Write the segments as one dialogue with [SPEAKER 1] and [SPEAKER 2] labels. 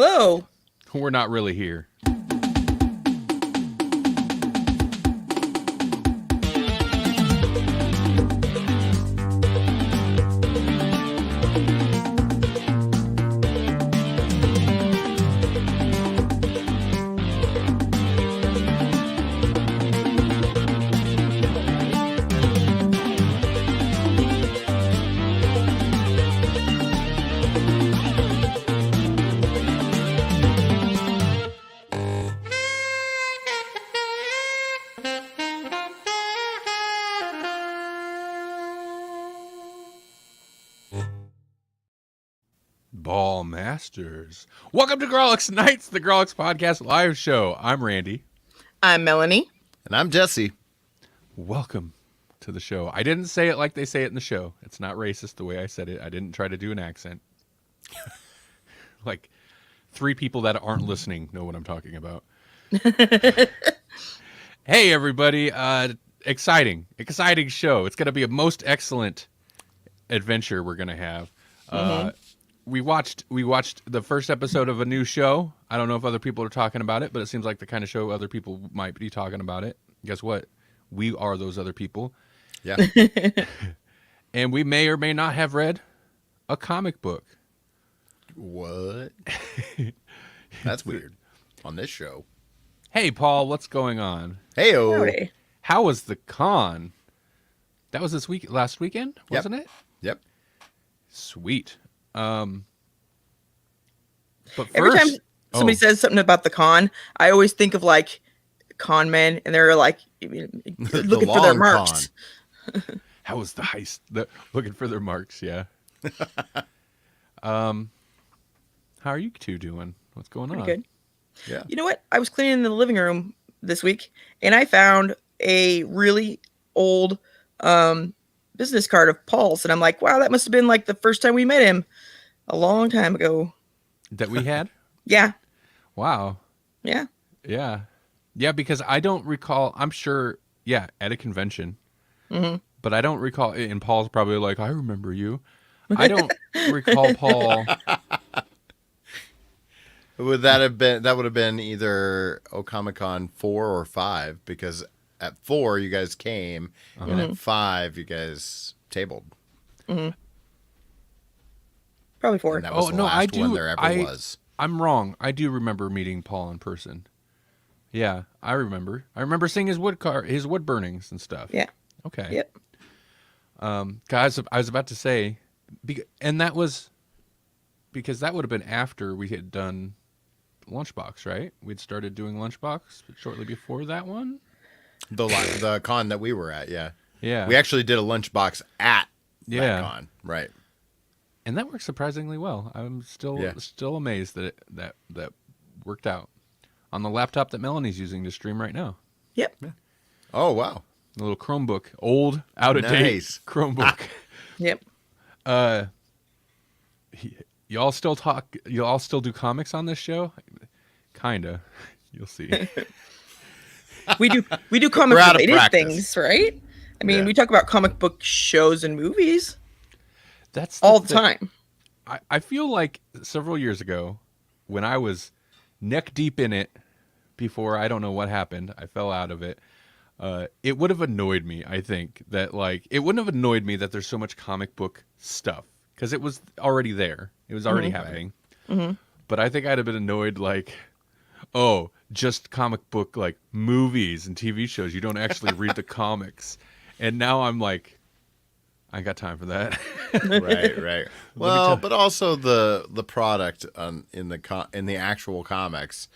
[SPEAKER 1] Hello.
[SPEAKER 2] We're not really here. Ball Masters. Welcome to Grawlix Nights, the Grawlix Podcast live show. I'm Randy.
[SPEAKER 1] I'm Melanie.
[SPEAKER 3] And I'm Jesse.
[SPEAKER 2] Welcome to the show. I didn't say it like they say it in the show. It's not racist the way I said it. I didn't try to do an accent. Like 3 people that aren't listening know what I'm talking about. Hey, everybody. Exciting show. It's going to be a most excellent adventure we're going to have. We watched the first episode of a new show. I don't know if other people are talking about it, but it seems like the kind of show other people might be talking about it. Guess what? We are those other people.
[SPEAKER 3] Yeah.
[SPEAKER 2] And we may or may not have read a comic book.
[SPEAKER 3] What? That's weird. On this show.
[SPEAKER 2] Hey, Paul, what's going on?
[SPEAKER 3] Hey-o.
[SPEAKER 1] Howdy.
[SPEAKER 2] How was the con? That was last weekend, wasn't it?
[SPEAKER 3] Yep.
[SPEAKER 2] Sweet. But
[SPEAKER 1] Every
[SPEAKER 2] first,
[SPEAKER 1] time somebody says something about the con, I always think of like con men, and they're like looking for their
[SPEAKER 3] long
[SPEAKER 1] marks.
[SPEAKER 2] how was the heist? Looking for their marks, yeah. How are you two doing? What's going on?
[SPEAKER 1] Pretty good.
[SPEAKER 3] Yeah.
[SPEAKER 1] You know what? I was cleaning the living room this week, and I found a really old business card of Paul's, and I'm like, wow, that must have been like the first time we met him a long time ago.
[SPEAKER 2] That we had?
[SPEAKER 1] Yeah.
[SPEAKER 2] Wow.
[SPEAKER 1] Yeah.
[SPEAKER 2] Yeah. Yeah, because I don't recall, I'm sure, yeah, at a convention.
[SPEAKER 1] Mm-hmm.
[SPEAKER 2] But I don't recall, and Paul's probably like, I remember you. I don't recall Paul.
[SPEAKER 3] Would have been either Comic-Con 4 or 5, because at 4 you guys came, and at 5 you guys tabled.
[SPEAKER 1] Mm-hmm. Probably 4.
[SPEAKER 3] And that was the last one there ever was.
[SPEAKER 2] I'm wrong. I do remember meeting Paul in person. Yeah, I remember. I remember seeing his wood burnings and stuff.
[SPEAKER 1] Yeah.
[SPEAKER 2] Okay.
[SPEAKER 1] Yep.
[SPEAKER 2] Guys, I was about to say, and that was because that would have been after we had done Lunchbox, right? We'd started doing Lunchbox shortly before that one.
[SPEAKER 3] The con that we were at, yeah.
[SPEAKER 2] Yeah.
[SPEAKER 3] We actually did a lunchbox at that con, right?
[SPEAKER 2] And that worked surprisingly well. I'm still amazed that that worked out on the laptop that Melanie's using to stream right now.
[SPEAKER 1] Yep.
[SPEAKER 3] Yeah. Oh, wow.
[SPEAKER 2] A little Chromebook, old, out of date Chromebook.
[SPEAKER 1] Yep.
[SPEAKER 2] Y'all still talk? Y'all still do comics on this show? Kinda. You'll see.
[SPEAKER 1] We do comic
[SPEAKER 3] We're out of
[SPEAKER 1] related
[SPEAKER 3] practice.
[SPEAKER 1] things, right? I mean,
[SPEAKER 3] Yeah.
[SPEAKER 1] we talk about comic book shows and movies
[SPEAKER 2] That's
[SPEAKER 1] all the time.
[SPEAKER 2] I feel like several years ago, when I was neck deep in it, before I don't know what happened, I fell out of it. It would have annoyed me. I think that it wouldn't have annoyed me that there's so much comic book stuff because it was already there. It was already happening.
[SPEAKER 1] Mm-hmm.
[SPEAKER 2] But I think I'd have been annoyed oh, just comic book movies and TV shows. You don't actually read the comics. And now I'm like, I ain't got time for that.
[SPEAKER 3] Right. Well, but also the product in the actual comics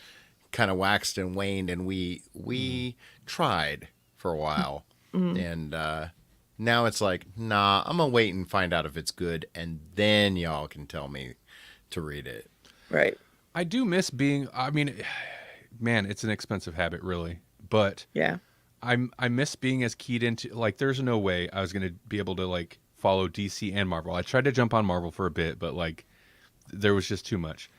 [SPEAKER 3] kind of waxed and waned, and we tried for a while, and now it's like, nah, I'm gonna wait and find out if it's good, and then y'all can tell me to read it.
[SPEAKER 1] Right.
[SPEAKER 2] I do miss being. I mean, man, it's an expensive habit, really. But
[SPEAKER 1] Yeah.
[SPEAKER 2] I miss being as keyed into there's no way I was gonna be able to follow DC and Marvel. I tried to jump on Marvel for a bit, but there was just too much.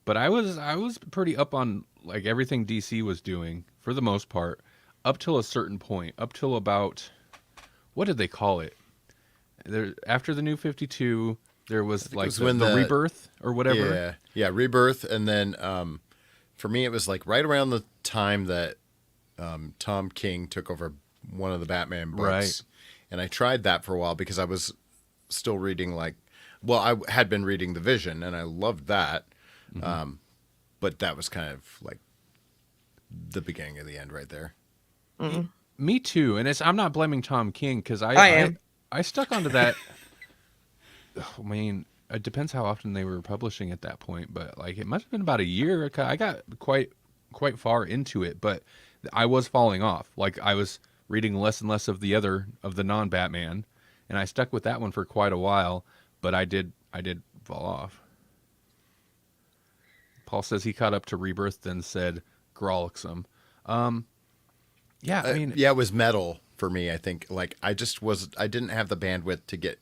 [SPEAKER 2] But I was pretty up on everything DC was doing for the most part, up till a certain point, up till about, what did they call it? After the New 52. There was like
[SPEAKER 3] was when
[SPEAKER 2] the Rebirth or whatever.
[SPEAKER 3] Yeah, Rebirth, and then for me it was like right around the time that Tom King took over one of the Batman books,
[SPEAKER 2] Right.
[SPEAKER 3] and I tried that for a while because I was still reading I had been reading The Vision, and I loved that, but that was kind of like the beginning of the end right there.
[SPEAKER 2] Me too, and I'm not blaming Tom King because
[SPEAKER 1] I am.
[SPEAKER 2] I stuck onto that. I mean, it depends how often they were publishing at that point, but like it must have been about a year. I got quite far into it, but I was falling off. Like I was reading less and less of the non-Batman, and I stuck with that one for quite a while, but I did fall off. Paul says he caught up to Rebirth, then said Grawlix him. Yeah, I mean,
[SPEAKER 3] yeah, it was Metal for me. I think like I didn't have the bandwidth to get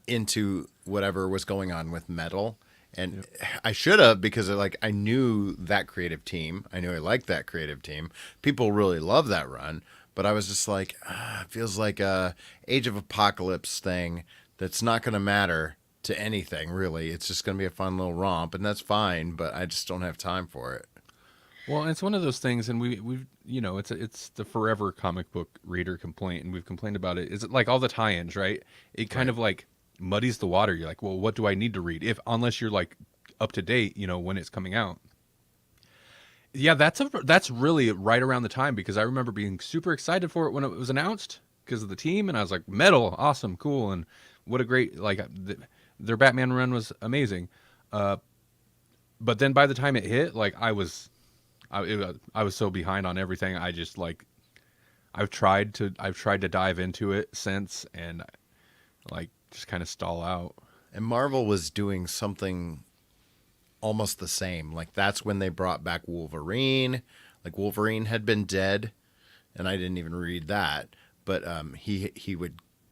[SPEAKER 3] into whatever was going on with Metal, and I should have, because I knew that creative team. I knew I liked that creative team. People really love that run, but I was just like, it feels like a Age of Apocalypse thing that's not going to matter to anything really. It's just going to be a fun little romp, and that's fine, but I just don't have time for it.
[SPEAKER 2] Well, it's one of those things, and we've it's the forever comic book reader complaint, and we've complained about it. Is it like all the tie-ins, right? It kind of like muddies the water. You're like, well, what do I need to read? Unless you're like up to date, when it's coming out. Yeah, that's really right around the time, because I remember being super excited for it when it was announced because of the team, and I was like, Metal, awesome, cool, and what a great their Batman run was amazing. But then by the time it hit, like I was so behind on everything. I just I've tried to dive into it since, and just kind of stall out.
[SPEAKER 3] And Marvel was doing something almost the same. Like that's when they brought back Wolverine. Like Wolverine had been dead, and I didn't even read that. But he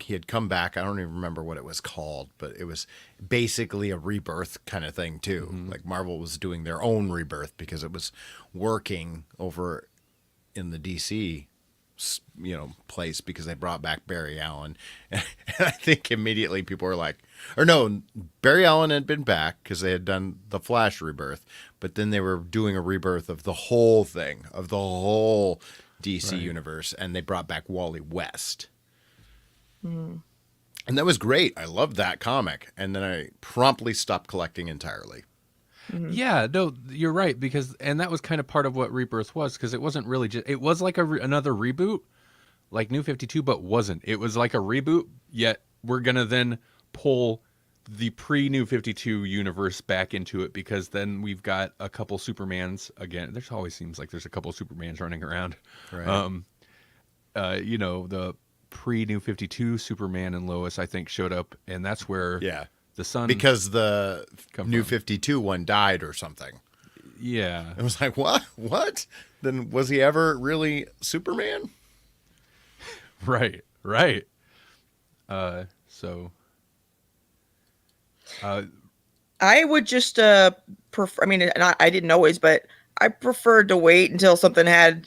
[SPEAKER 3] had come back. I don't even remember what it was called, but it was basically a rebirth kind of thing too. Mm-hmm. Like Marvel was doing their own rebirth because it was working over in the DC, place, because they brought back Barry Allen. And I think immediately people were like, or no, Barry Allen had been back because they had done the Flash rebirth, but then they were doing a rebirth of the whole thing, of the whole DC universe, and they brought back Wally West. And that was great. I loved that comic. And then I promptly stopped collecting entirely.
[SPEAKER 2] Yeah, no, you're right, and that was kind of part of what Rebirth was, because it wasn't really it was like another reboot, like New 52, but wasn't. It was like a reboot, yet we're going to then pull the pre-New 52 universe back into it, because then we've got a couple Supermans again. There's always seems like there's a couple Supermans running around. Right. The pre-New 52 Superman and Lois, I think, showed up, and that's where the Sun,
[SPEAKER 3] because the New 52 one died or something.
[SPEAKER 2] Yeah.
[SPEAKER 3] It was like, what? Then was he ever really Superman?
[SPEAKER 2] Right. So
[SPEAKER 1] I would just prefer, I mean, I didn't always, but I preferred to wait until something had,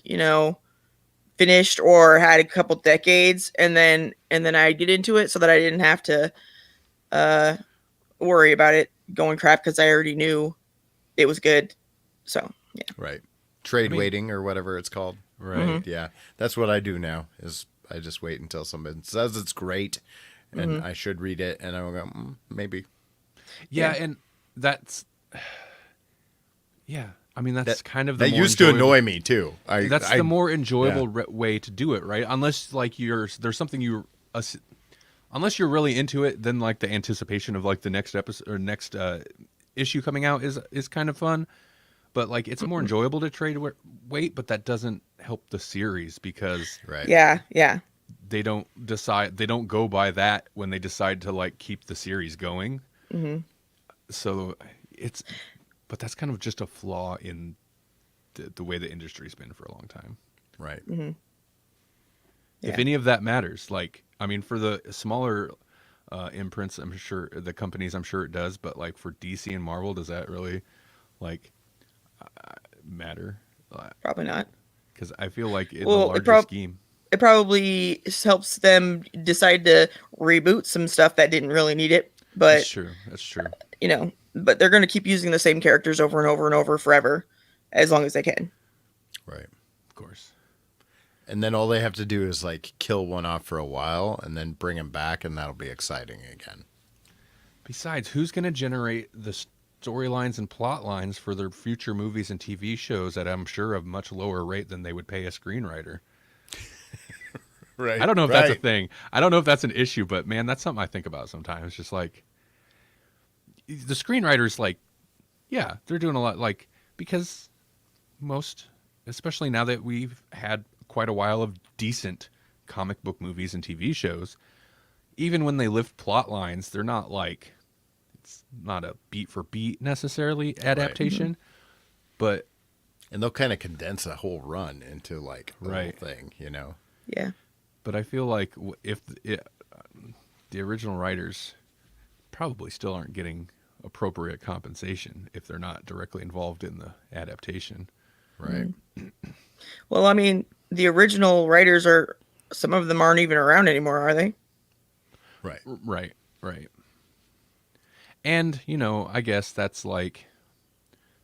[SPEAKER 1] finished or had a couple decades, and then I get into it, so that I didn't have to worry about it going crap, because I already knew it was good. So yeah,
[SPEAKER 3] right. Trade waiting or whatever it's called.
[SPEAKER 2] Right. Mm-hmm.
[SPEAKER 3] Yeah, that's what I do now. Is I just wait until somebody says it's great, and I should read it, and I will go maybe.
[SPEAKER 2] Yeah, and that's I mean, that's kind of the
[SPEAKER 3] that
[SPEAKER 2] more
[SPEAKER 3] used to annoy me too.
[SPEAKER 2] That's the more enjoyable way to do it, right? Unless there's something unless you're really into it, then like the anticipation of like the next episode or next issue coming out is kind of fun. But like it's more enjoyable to wait, but that doesn't help the series, because they don't go by that when they decide to like keep the series going. Mm-hmm. So but that's kind of just a flaw in the way the industry's been for a long time.
[SPEAKER 3] Right.
[SPEAKER 1] Mm-hmm. Yeah.
[SPEAKER 2] If any of that matters, like, I mean, for the smaller imprints, I'm sure the companies, I'm sure it does, but like for DC and Marvel, does that really like matter?
[SPEAKER 1] Probably not.
[SPEAKER 2] Because I feel like in the larger scheme,
[SPEAKER 1] it probably helps them decide to reboot some stuff that didn't really need it, But
[SPEAKER 2] That's true. That's true.
[SPEAKER 1] But they're going to keep using the same characters over and over and over forever, as long as they can.
[SPEAKER 3] Right.
[SPEAKER 2] Of course.
[SPEAKER 3] And then all they have to do is like kill one off for a while and then bring him back, and that'll be exciting again.
[SPEAKER 2] Besides, who's going to generate the storylines and plot lines for their future movies and TV shows at, I'm sure, a much lower rate than they would pay a screenwriter?
[SPEAKER 3] Right.
[SPEAKER 2] I don't know if that's a thing. I don't know if that's an issue, but man, that's something I think about sometimes. Just like the screenwriters, like, yeah, they're doing a lot, like, because most, especially now that we've had quite a while of decent comic book movies and TV shows, even when they lift plot lines, they're not like, it's not a beat for beat necessarily adaptation, but
[SPEAKER 3] and they'll kind of condense a whole run into like a
[SPEAKER 2] Right.
[SPEAKER 3] whole thing,
[SPEAKER 1] Yeah.
[SPEAKER 2] but I feel like if the original writers probably still aren't getting appropriate compensation if they're not directly involved in the adaptation.
[SPEAKER 3] Right.
[SPEAKER 1] Well, I mean, the original writers some of them aren't even around anymore, are they?
[SPEAKER 3] Right.
[SPEAKER 2] Right, right. And, I guess that's like,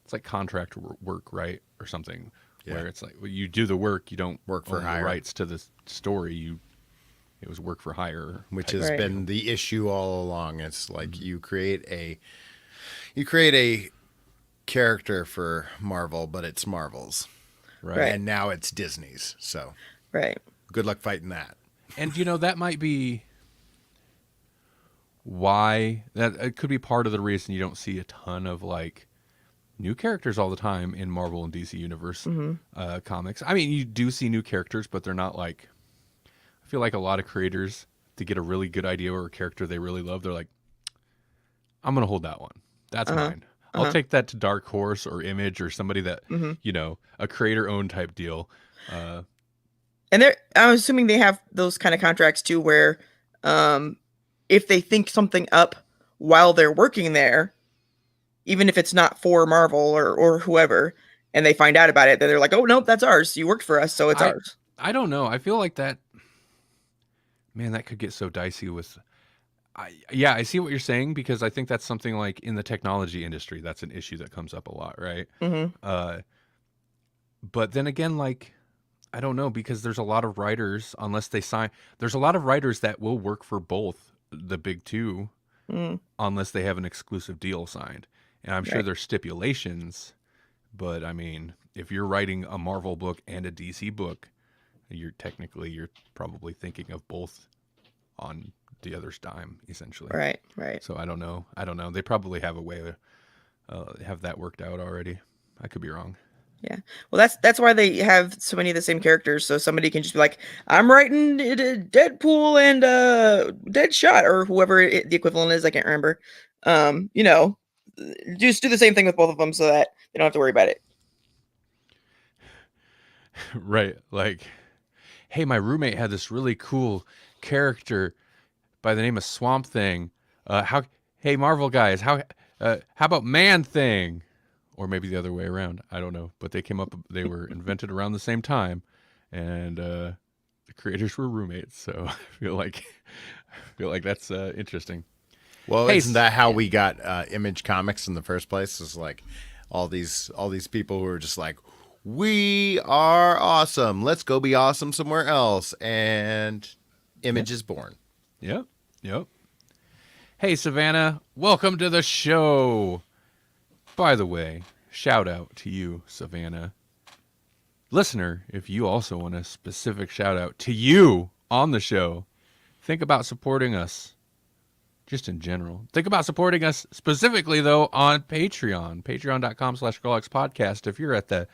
[SPEAKER 2] it's like contract work, right? Or something where it's like, well, you do the work, you don't
[SPEAKER 3] Work for
[SPEAKER 2] own the
[SPEAKER 3] hire.
[SPEAKER 2] rights to the story. It was work for hire.
[SPEAKER 3] Which
[SPEAKER 2] type
[SPEAKER 3] has
[SPEAKER 1] Right.
[SPEAKER 3] been the issue all along. It's like you create a character for Marvel, but it's Marvel's.
[SPEAKER 2] Right.
[SPEAKER 1] Right.
[SPEAKER 3] And now it's Disney's. So
[SPEAKER 1] Right.
[SPEAKER 3] good luck fighting that.
[SPEAKER 2] And, that might be why, that it could be part of the reason you don't see a ton of like new characters all the time in Marvel and DC Universe comics. I mean, you do see new characters, but they're not like, I feel like a lot of creators, to get a really good idea or a character they really love, they're like, I'm going to hold that one. That's mine. I'll take that to Dark Horse or Image or somebody that, a creator-owned type deal.
[SPEAKER 1] And I'm assuming they have those kind of contracts too, where if they think something up while they're working there, even if it's not for Marvel or whoever, and they find out about it, then they're like, oh, nope, that's ours. You worked for us, so it's ours.
[SPEAKER 2] I don't know. I feel like that, man, that could get so dicey with, I see what you're saying, because I think that's something like in the technology industry, that's an issue that comes up a lot, right?
[SPEAKER 1] Mm-hmm.
[SPEAKER 2] But then again, like, I don't know, because there's a lot of writers, unless they sign, there's a lot of writers that will work for both the big two, unless they have an exclusive deal signed. And I'm sure
[SPEAKER 1] Right.
[SPEAKER 2] there's stipulations, but I mean, if you're writing a Marvel book and a DC book, you're probably thinking of both on the other's dime, essentially.
[SPEAKER 1] Right. Right.
[SPEAKER 2] So I don't know. They probably have a way to have that worked out already. I could be wrong.
[SPEAKER 1] Yeah. Well, that's why they have so many of the same characters, so somebody can just be like, I'm writing Deadpool and Deadshot or whoever the equivalent is. I can't remember. Just do the same thing with both of them so that they don't have to worry about it.
[SPEAKER 2] Right. Like, hey, my roommate had this really cool character by the name of Swamp Thing. Hey, Marvel guys, how about Man Thing? Or maybe the other way around. I don't know. But they were invented around the same time, and the creators were roommates. So I feel like that's interesting.
[SPEAKER 3] Well,
[SPEAKER 2] Hey,
[SPEAKER 3] isn't that how we got Image Comics in the first place? Is like all these people who are just like, we are awesome. Let's go be awesome somewhere else, and Image is born.
[SPEAKER 2] Yep. Hey, Savannah, welcome to the show. By the way, shout out to you, Savannah. Listener, if you also want a specific shout out to you on the show, think about supporting us just in general. Think about supporting us specifically, though, on Patreon. Patreon.com/Grawlix podcast. If you're at the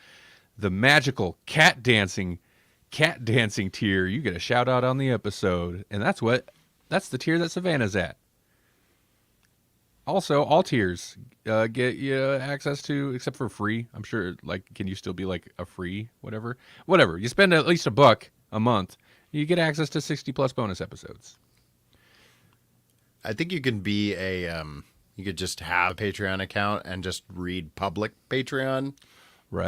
[SPEAKER 2] magical cat dancing tier, you get a shout out on the episode. And that's the tier that Savannah's at. Also, all tiers get you access to, except for free. I'm sure, like, can you still be like a free whatever? Whatever. You spend at least $1 a month, you get access to 60+ bonus episodes.
[SPEAKER 3] I think you can be you could just have a Patreon account and just read public Patreon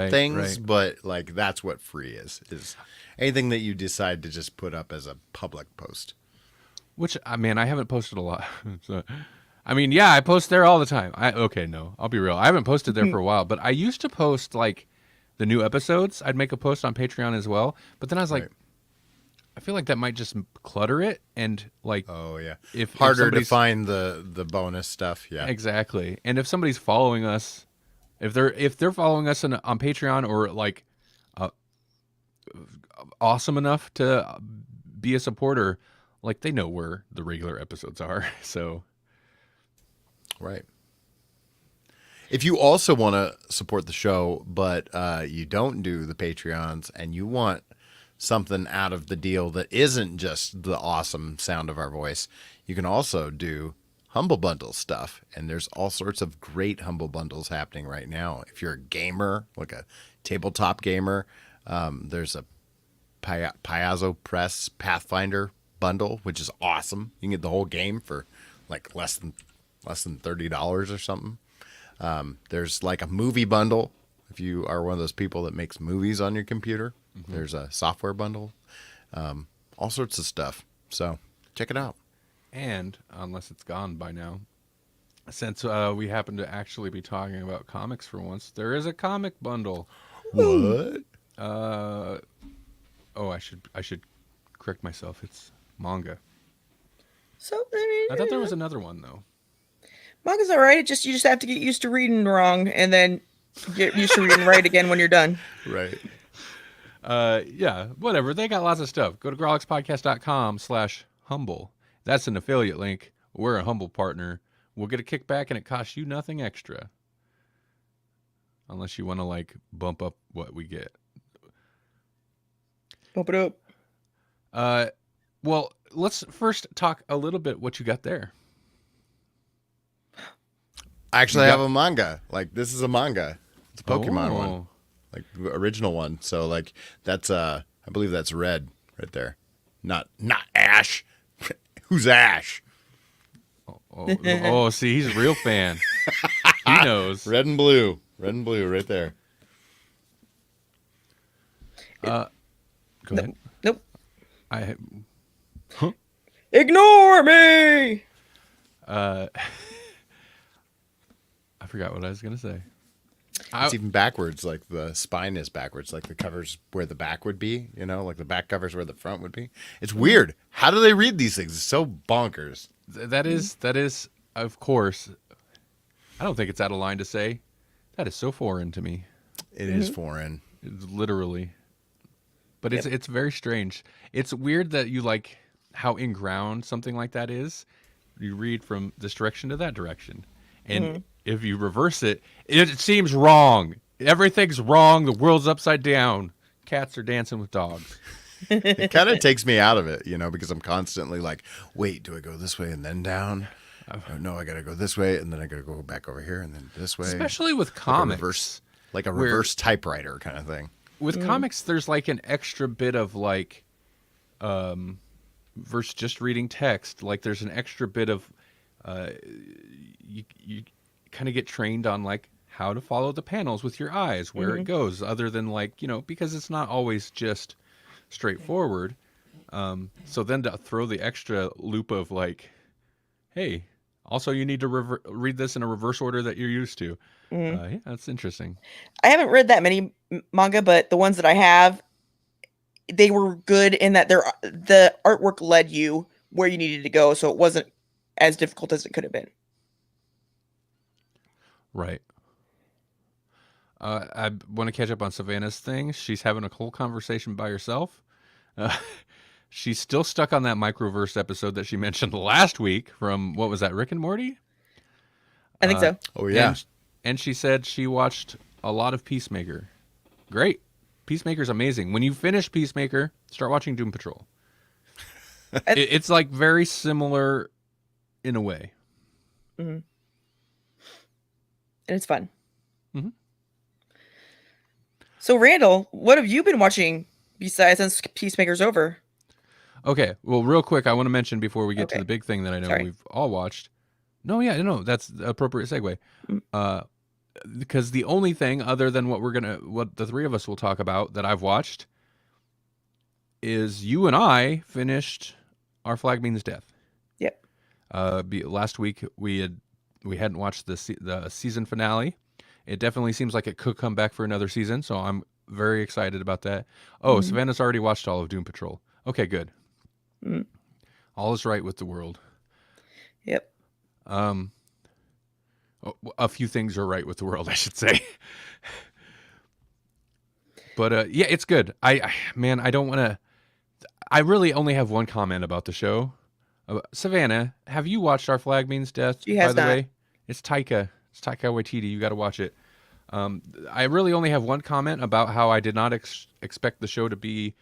[SPEAKER 3] things, but like that's what free is anything that you decide to just put up as a public post.
[SPEAKER 2] Which, I mean, I haven't posted a lot. So I mean, yeah, I post there all the time. I'll be real. I haven't posted there for a while, but I used to post like the new episodes. I'd make a post on Patreon as well, but then I was like, I feel like that might just clutter it, and like,
[SPEAKER 3] oh yeah,
[SPEAKER 2] if
[SPEAKER 3] harder to find the bonus stuff. Yeah,
[SPEAKER 2] exactly. And if somebody's following us, if they're following us on Patreon, or like awesome enough to be a supporter, like they know where the regular episodes are. So,
[SPEAKER 3] right. If you also want to support the show, but you don't do the Patreons and you want something out of the deal that isn't just the awesome sound of our voice, you can also do Humble Bundle stuff. And there's all sorts of great Humble Bundles happening right now. If you're a gamer, like a tabletop gamer, there's a Paizo Press Pathfinder bundle, which is awesome. You can get the whole game for like less than $30 or something. There's like a movie bundle if you are one of those people that makes movies on your computer. There's a software bundle, all sorts of stuff. So check it out.
[SPEAKER 2] And unless it's gone by now, since we happen to actually be talking about comics for once, there is a comic bundle.
[SPEAKER 3] What?
[SPEAKER 2] I should correct myself. It's manga.
[SPEAKER 1] So I
[SPEAKER 2] I thought there was another one though.
[SPEAKER 1] Manga's all right. You just have to get used to reading wrong, and then get used to reading right again when you're done.
[SPEAKER 3] Right.
[SPEAKER 2] Yeah, whatever. They got lots of stuff. Go to grawlixpodcast.com/humble. That's an affiliate link. We're a Humble partner. We'll get a kickback, and it costs you nothing extra. Unless you want to like bump up what we get.
[SPEAKER 1] Bump it up.
[SPEAKER 2] Well, let's first talk a little bit what you got there.
[SPEAKER 3] Actually, I have a manga. Like, this is a manga. It's a Pokemon one. Like, the original one. So, like, that's, I believe that's Red right there. Not Ash. Who's Ash?
[SPEAKER 2] See, he's a real fan. He knows.
[SPEAKER 3] Red and blue. Red and blue right there.
[SPEAKER 2] Go ahead.
[SPEAKER 1] Nope.
[SPEAKER 2] Ignore me! I forgot what I was going to say.
[SPEAKER 3] It's even backwards. Like, the spine is backwards. Like, the cover's where the back would be. You know? Like, the back cover's where the front would be. It's weird. How do they read these things? It's so bonkers.
[SPEAKER 2] That is, of course, I don't think it's out of line to say, that is so foreign to me.
[SPEAKER 3] It is foreign.
[SPEAKER 2] It's literally. But it's very strange. It's weird that you like how in-ground something like that is. You read from this direction to that direction. And if you reverse it, it seems wrong. Everything's wrong. The world's upside down. Cats are dancing with dogs.
[SPEAKER 3] It kind of takes me out of it, you know, because I'm constantly like, wait, do I go this way and then down? Oh, no, I got to go this way, and then I got to go back over here, and then this way.
[SPEAKER 2] Especially with comics.
[SPEAKER 3] Like a reverse typewriter kind of thing.
[SPEAKER 2] With comics, there's like an extra bit of like, versus just reading text. Like there's an extra bit of, you kind of get trained on like how to follow the panels with your eyes, where it goes, other than like, you know, because it's not always just straightforward. So then to throw the extra loop of like, hey, also you need to read this in a reverse order that you're used to. Yeah, that's interesting.
[SPEAKER 1] I haven't read that many manga, but the ones that I have, they were good in that the artwork led you where you needed to go, so it wasn't as difficult as it could have been.
[SPEAKER 2] Right. I want to catch up on Savannah's thing. She's having a whole conversation by herself. She's still stuck on that microverse episode that she mentioned last week from, what was that, Rick and Morty?
[SPEAKER 1] I think so.
[SPEAKER 3] Oh, yeah.
[SPEAKER 2] And she said she watched a lot of Peacemaker. Great. Peacemaker's amazing. When you finish Peacemaker, start watching Doom Patrol. It's like very similar in a way.
[SPEAKER 1] And it's fun. So, Randall, what have you been watching besides since Peacemaker's over?
[SPEAKER 2] Okay. Well, real quick, I want to mention before we get to the big thing that I know we've all watched. No, that's the appropriate segue. Because the only thing other than what the three of us will talk about that I've watched is you and I finished Our Flag Means Death.
[SPEAKER 1] Yep.
[SPEAKER 2] Last week we hadn't watched the season finale. It definitely seems like it could come back for another season, so I'm very excited about that. Oh, Savannah's already watched all of Doom Patrol. Okay, good. All is right with the world.
[SPEAKER 1] Yep.
[SPEAKER 2] A few things are right with the world, I should say. But yeah, it's good. Man, I don't want to. I really only have one comment about the show. Savannah, have you watched Our Flag Means Death?
[SPEAKER 1] She has
[SPEAKER 2] by the
[SPEAKER 1] not.
[SPEAKER 2] way, it's Taika. It's Taika Waititi. You got to watch it. I really only have one comment about how I did not expect the show to be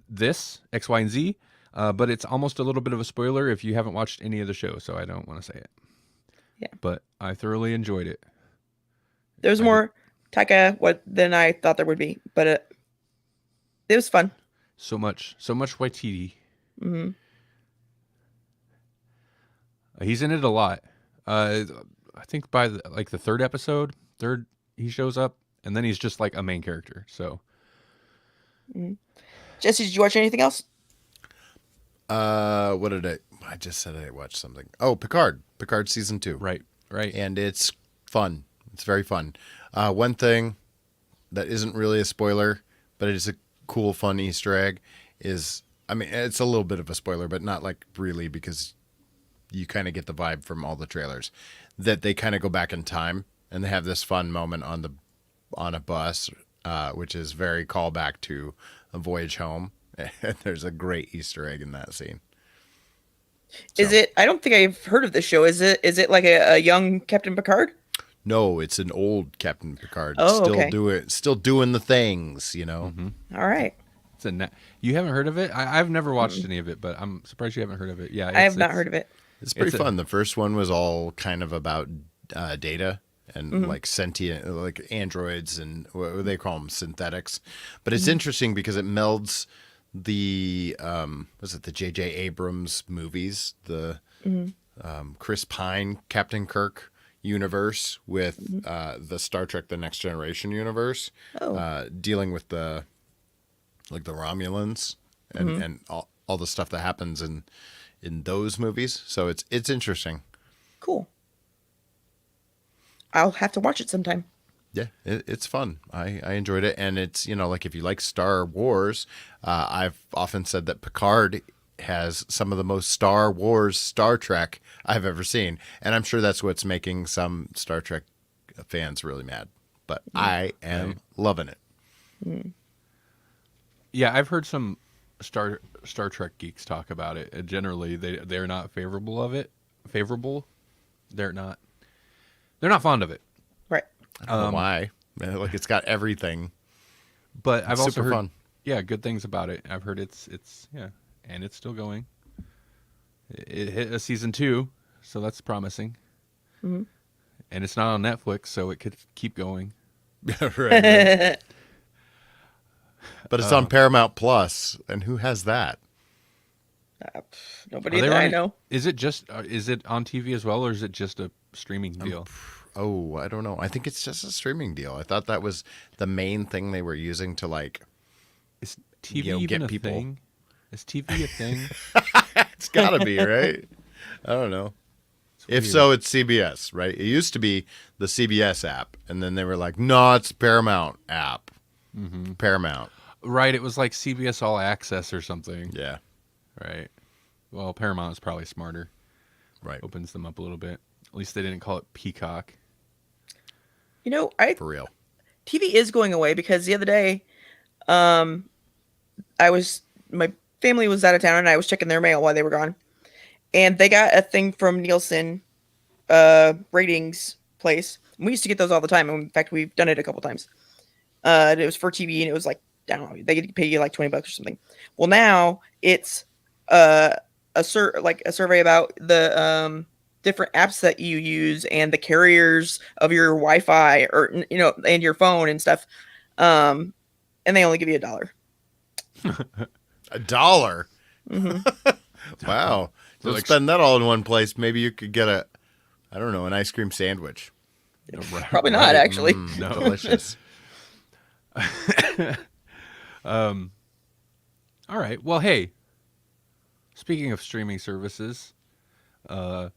[SPEAKER 2] this X, Y, and Z. But it's almost a little bit of a spoiler if you haven't watched any of the show, so I don't want to say it.
[SPEAKER 1] Yeah.
[SPEAKER 2] But I thoroughly enjoyed it.
[SPEAKER 1] There's more Taika than I thought there would be, but it was fun.
[SPEAKER 2] So much Waititi.
[SPEAKER 1] Mm-hmm.
[SPEAKER 2] He's in it a lot. I think by the third episode, he shows up, and then he's just like a main character. So,
[SPEAKER 1] Jesse, did you watch anything else?
[SPEAKER 3] What did I just said I watched something. Oh, Picard season 2.
[SPEAKER 2] Right.
[SPEAKER 3] And it's fun. It's very fun. One thing that isn't really a spoiler, but it is a cool, fun Easter egg is, I mean, it's a little bit of a spoiler, but not like really, because you kind of get the vibe from all the trailers that they kind of go back in time and they have this fun moment on a bus, which is very callback to A Voyage Home. And there's a great Easter egg in that scene.
[SPEAKER 1] Is it? I don't think I've heard of this show. Is it like a young Captain Picard?
[SPEAKER 3] No, it's an old Captain Picard.
[SPEAKER 1] Oh, okay.
[SPEAKER 3] Still doing the things, you know.
[SPEAKER 2] Mm-hmm.
[SPEAKER 1] All right.
[SPEAKER 2] You haven't heard of it? I've never watched any of it, but I'm surprised you haven't heard of it. Yeah,
[SPEAKER 1] I have not heard of it.
[SPEAKER 3] It's pretty fun. The first one was all kind of about data and like sentient, like androids and what they call them, synthetics. But it's interesting because it melds the the J.J. Abrams movies, the Chris Pine Captain Kirk universe with the Star Trek The Next Generation universe, dealing with the Romulans and all the stuff that happens in those movies. So it's interesting.
[SPEAKER 1] Cool. I'll have to watch it sometime.
[SPEAKER 3] Yeah, it's fun. I enjoyed it. And it's, like if you like Star Wars, I've often said that Picard has some of the most Star Wars, Star Trek I've ever seen. And I'm sure that's what's making some Star Trek fans really mad. But I am loving it.
[SPEAKER 2] Yeah, I've heard some Star Trek geeks talk about it. And generally, they're not favorable of it. They're not fond of it.
[SPEAKER 1] Right.
[SPEAKER 3] I don't know why. Like it's got everything.
[SPEAKER 2] But I've also heard
[SPEAKER 3] fun.
[SPEAKER 2] Good things about it. I've heard it's and it's still going. It hit a season 2, so that's promising.
[SPEAKER 1] Mm-hmm.
[SPEAKER 2] And it's not on Netflix, so it could keep going.
[SPEAKER 3] right. But it's on Paramount Plus, and who has that?
[SPEAKER 1] Nobody that I know.
[SPEAKER 2] Is it on TV as well, or is it just a streaming deal?
[SPEAKER 3] I don't know. I think it's just a streaming deal. I thought that was the main thing they were using to
[SPEAKER 2] is TV even
[SPEAKER 3] get
[SPEAKER 2] a
[SPEAKER 3] people.
[SPEAKER 2] thing? Is TV a thing?
[SPEAKER 3] It's gotta be, right? I don't know. If so, it's CBS, right? It used to be the CBS app, and then they were like, no, it's Paramount app. Mm-hmm. Paramount.
[SPEAKER 2] Right, it was like CBS All Access or something.
[SPEAKER 3] Yeah.
[SPEAKER 2] Right. Well, Paramount is probably smarter.
[SPEAKER 3] Right.
[SPEAKER 2] Opens them up a little bit. At least they didn't call it Peacock.
[SPEAKER 3] For real.
[SPEAKER 1] TV is going away because the other day, my family was out of town and I was checking their mail while they were gone, and they got a thing from Nielsen, ratings place. We used to get those all the time. In fact, we've done it a couple times. It was for TV, and it was like, I don't know, they could pay you like $20 or something. Well, now it's a survey about the different apps that you use and the carriers of your Wi-Fi or and your phone and stuff. And they only give you $1.
[SPEAKER 3] $1?
[SPEAKER 1] Mm-hmm.
[SPEAKER 3] Wow. Don't spend that all in one place. Maybe you could get an ice cream sandwich.
[SPEAKER 1] Probably not, actually.
[SPEAKER 2] No.
[SPEAKER 3] Delicious.
[SPEAKER 2] All right. Well, hey, speaking of streaming services, I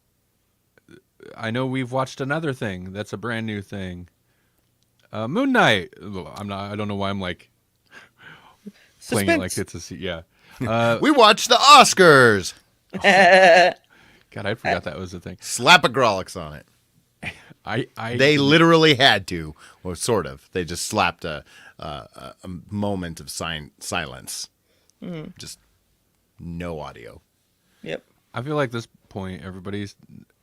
[SPEAKER 2] know we've watched another thing that's a brand new thing. Moon Knight. I don't know why I'm like playing it like it's a yeah.
[SPEAKER 3] We watched the Oscars.
[SPEAKER 2] God, I forgot that was a thing.
[SPEAKER 3] Slap a Grawlix on it. They literally had to. Well, sort of. They just slapped a moment of silence. Just no audio.
[SPEAKER 1] Yep.
[SPEAKER 2] I feel like this point,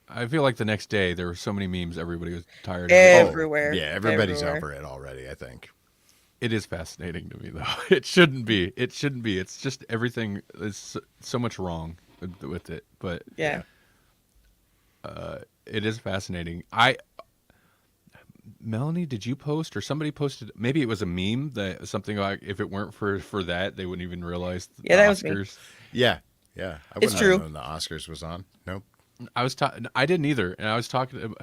[SPEAKER 2] I feel like the next day there were so many memes. Everybody was tired of it.
[SPEAKER 1] Everywhere.
[SPEAKER 3] Yeah, everybody's over it already, I think.
[SPEAKER 2] It is fascinating to me, though. It shouldn't be. It shouldn't be. It's just everything is so much wrong with it. But
[SPEAKER 1] Yeah.
[SPEAKER 2] it is fascinating. Melanie, did you post or somebody posted? Maybe it was a meme that something like if it weren't for that, they wouldn't even realize the
[SPEAKER 1] Yeah, that was
[SPEAKER 2] Oscars.
[SPEAKER 1] me.
[SPEAKER 3] Yeah. I
[SPEAKER 1] It's
[SPEAKER 3] wouldn't
[SPEAKER 1] true.
[SPEAKER 3] have known the Oscars was on. Nope.
[SPEAKER 2] I didn't either, and I was talking.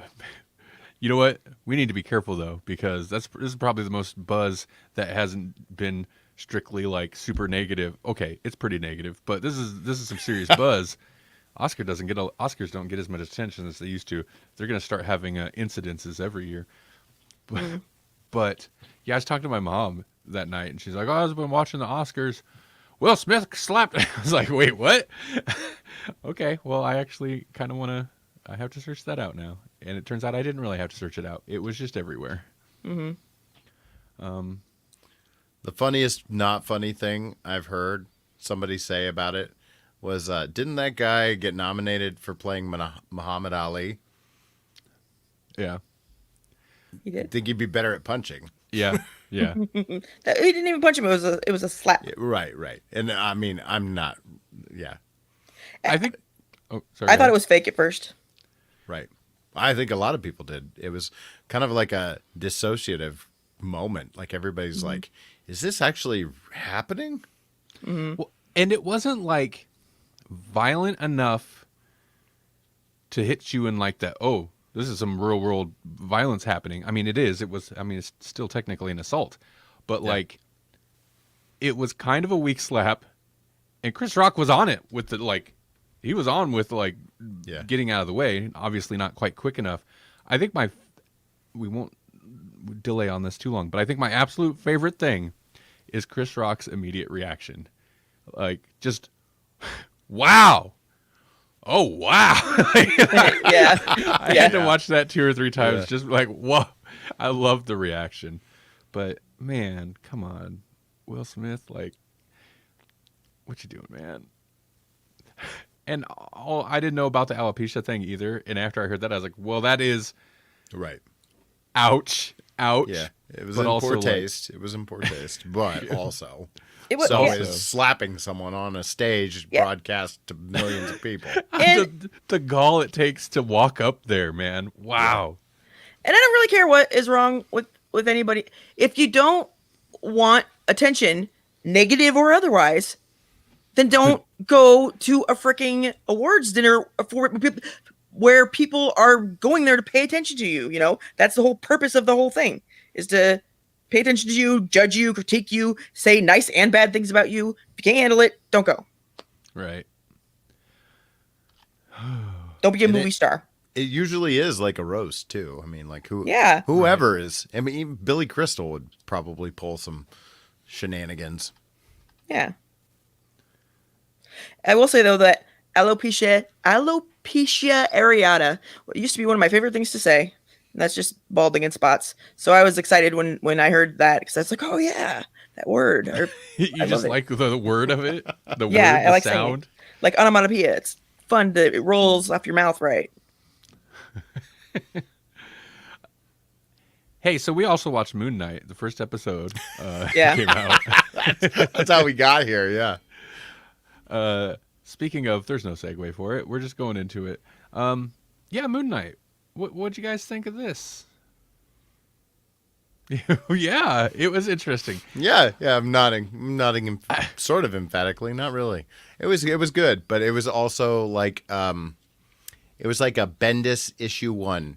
[SPEAKER 2] You know what? We need to be careful though, because this is probably the most buzz that hasn't been strictly like super negative. Okay, it's pretty negative, but this is some serious buzz. Oscars don't get as much attention as they used to. They're going to start having incidences every year. But yeah, I was talking to my mom that night, and she's like, "Oh, I've been watching the Oscars. Will Smith slapped." I was like, "Wait, what?" Okay, well, I actually kind of want to. I have to search that out now, and it turns out I didn't really have to search it out. It was just everywhere.
[SPEAKER 3] The funniest not funny thing I've heard somebody say about it was, didn't that guy get nominated for playing Muhammad Ali?
[SPEAKER 2] Yeah,
[SPEAKER 1] He did.
[SPEAKER 3] Think he'd be better at punching.
[SPEAKER 2] yeah.
[SPEAKER 1] He didn't even punch him. It was a slap.
[SPEAKER 3] Yeah, right. And I mean, I'm not. Yeah,
[SPEAKER 2] I think. Oh, sorry.
[SPEAKER 1] I thought it was fake at first.
[SPEAKER 3] right. I think a lot of people did. It was kind of like a dissociative moment. Like everybody's like, "Is this actually happening?"
[SPEAKER 2] Well, and it wasn't like violent enough to hit you in like that. Oh, this is some real world violence happening. I mean, it is. It was. I mean, it's still technically an assault, but like, it was kind of a weak slap, and Chris Rock was on it with the like. He was on with like getting out of the way. Obviously, not quite quick enough. I think we won't delay on this too long, but I think my absolute favorite thing is Chris Rock's immediate reaction. Like, just, wow. Oh, wow.
[SPEAKER 1] Yeah.
[SPEAKER 2] I had to watch that 2 or 3 times, just like, whoa. I love the reaction. But, man, come on. Will Smith, like, what you doing, man? And I didn't know about the alopecia thing either. And after I heard that, I was like, well, that is
[SPEAKER 3] Right.
[SPEAKER 2] ouch.
[SPEAKER 3] Yeah, it was
[SPEAKER 2] But
[SPEAKER 3] in
[SPEAKER 2] also,
[SPEAKER 3] poor
[SPEAKER 2] like-
[SPEAKER 3] taste. It was in poor taste, but also,
[SPEAKER 1] It was.
[SPEAKER 3] so
[SPEAKER 1] yeah.
[SPEAKER 3] is slapping someone on a stage broadcast to millions of people.
[SPEAKER 1] And-
[SPEAKER 2] the gall it takes to walk up there, man. Wow.
[SPEAKER 1] And I don't really care what is wrong with anybody. If you don't want attention, negative or otherwise, then don't go to a freaking awards dinner where people are going there to pay attention to you. You know, that's the whole purpose of the whole thing, is to pay attention to you, judge you, critique you, say nice and bad things about you. If you can't handle it, don't go.
[SPEAKER 2] Right.
[SPEAKER 1] Don't be a
[SPEAKER 3] And
[SPEAKER 1] movie star.
[SPEAKER 3] It usually is like a roast too. I mean, like
[SPEAKER 1] Yeah.
[SPEAKER 3] whoever is. I mean, even Billy Crystal would probably pull some shenanigans.
[SPEAKER 1] Yeah. I will say though that alopecia areata used to be one of my favorite things to say. And that's just balding in spots. So I was excited when I heard that, because I was like, oh yeah, that word. Or,
[SPEAKER 2] You
[SPEAKER 1] I
[SPEAKER 2] just
[SPEAKER 1] love it.
[SPEAKER 2] like the word of it? The
[SPEAKER 1] Yeah,
[SPEAKER 2] word,
[SPEAKER 1] I
[SPEAKER 2] the
[SPEAKER 1] like saying it.
[SPEAKER 2] sound?
[SPEAKER 1] Like onomatopoeia. It's fun to, it rolls off your mouth right.
[SPEAKER 2] Hey, so we also watched Moon Knight. The first episode
[SPEAKER 1] Yeah.
[SPEAKER 2] came out.
[SPEAKER 3] That's how we got here. Yeah.
[SPEAKER 2] Speaking of, there's no segue for it. We're just going into it. Yeah, Moon Knight. What'd you guys think of this? Yeah, it was interesting.
[SPEAKER 3] Yeah. I'm nodding sort of emphatically. Not really. It was good, but it was also like it was like a Bendis issue 1.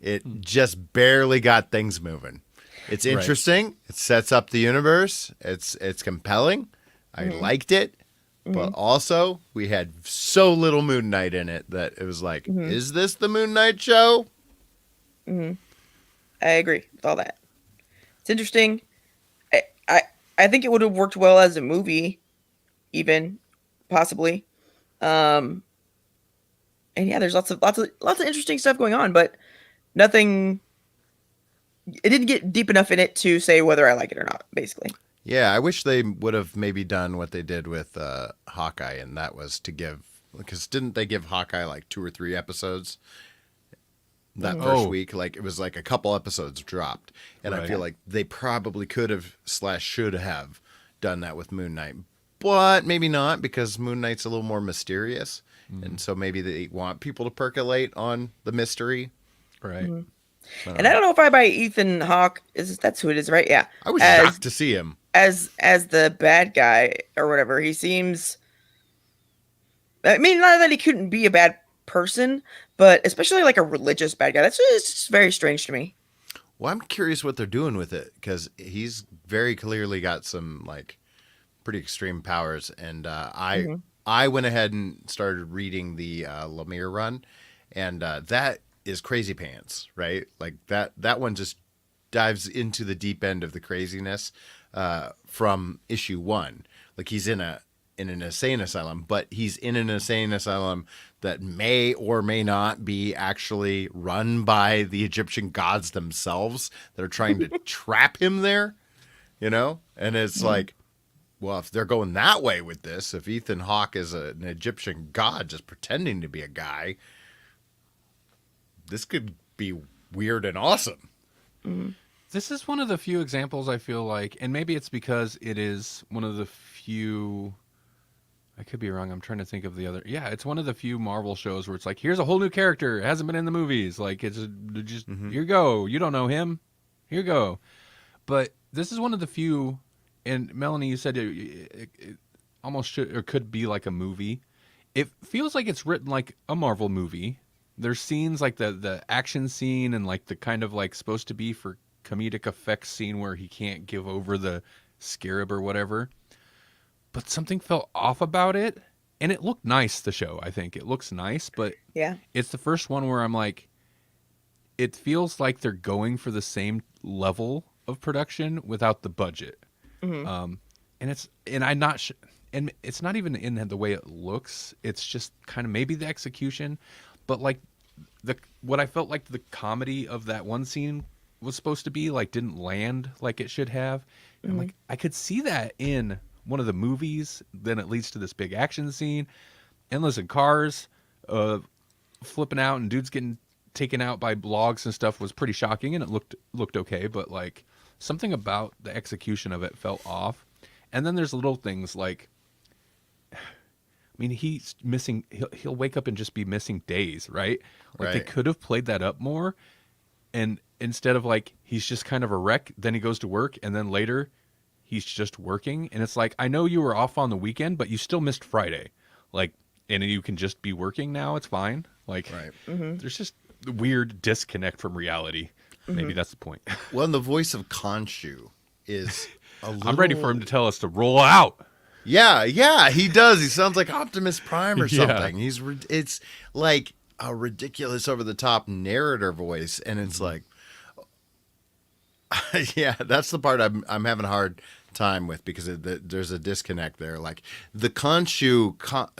[SPEAKER 3] It just barely got things moving. It's interesting. It sets up the universe. It's compelling. I liked it, But also, we had so little Moon Knight in it that it was like, is this the Moon Knight show?
[SPEAKER 1] I agree with all that. It's interesting. I, I I think it would have worked well as a movie, even possibly. Um, and yeah, there's lots of interesting stuff going on, but nothing. It didn't get deep enough in it to say whether I like it or not. Basically.
[SPEAKER 3] Yeah, I wish they would have maybe done what they did with Hawkeye, and that was to because didn't they give Hawkeye like 2 or 3 episodes that first week? Like it was like a couple episodes dropped, and I feel like they probably could have / should have done that with Moon Knight, but maybe not because Moon Knight's a little more mysterious, and so maybe they want people to percolate on the mystery.
[SPEAKER 2] Right.
[SPEAKER 1] And I don't know if I buy Ethan Hawke. That's who it is, right? Yeah.
[SPEAKER 3] I was shocked to see him
[SPEAKER 1] as the bad guy or whatever. He seems. I mean, not that he couldn't be a bad person, but especially like a religious bad guy. That's just very strange to me.
[SPEAKER 3] Well, I'm curious what they're doing with it because he's very clearly got some like pretty extreme powers, and I went ahead and started reading the Lemire run, and that is crazy pants, right? Like that one just dives into the deep end of the craziness from issue 1. Like he's in an insane asylum, but he's in an insane asylum that may or may not be actually run by the Egyptian gods themselves that are trying to trap him there, you know? And it's like, well, if they're going that way with this, if Ethan Hawke is an Egyptian god just pretending to be a guy, this could be weird and awesome.
[SPEAKER 2] This is one of the few examples I feel like, and maybe it's because it is one of the few. I could be wrong. I'm trying to think of the other. Yeah, it's one of the few Marvel shows where it's like, here's a whole new character. It hasn't been in the movies. Like, it's just, here you go. You don't know him. Here you go. But this is one of the few, and Melanie, you said it almost should or could be like a movie. It feels like it's written like a Marvel movie. There's scenes like the action scene and like the kind of like supposed to be for comedic effects scene where he can't give over the scarab or whatever. But something felt off about it, and it looked nice, the show, I think. It looks nice, but
[SPEAKER 1] yeah,
[SPEAKER 2] it's the first one where I'm like, it feels like they're going for the same level of production without the budget. And I'm not and it's not even in the way it looks. It's just kind of maybe the execution, but like what I felt like the comedy of that one scene was supposed to be like didn't land like it should have. And I'm like, I could see that in one of the movies, then it leads to this big action scene. Endless in cars, flipping out and dudes getting taken out by logs and stuff was pretty shocking, and it looked okay, but like something about the execution of it felt off. And then there's little things like, I mean, he's missing. He'll wake up and just be missing days, right? Like they could have played that up more, and instead of like he's just kind of a wreck, then he goes to work, and then later he's just working, and it's like, I know you were off on the weekend, but you still missed Friday, like, and you can just be working now. It's fine. Like, there's just a weird disconnect from reality. Maybe that's the point.
[SPEAKER 3] Well, and the voice of Khonshu is a little...
[SPEAKER 2] I'm ready for him to tell us to roll out.
[SPEAKER 3] Yeah, he does. He sounds like Optimus Prime or something. It's like a ridiculous, over the top narrator voice, and it's like, yeah, that's the part I'm having a hard time with because there's a disconnect there. Like the Khonshu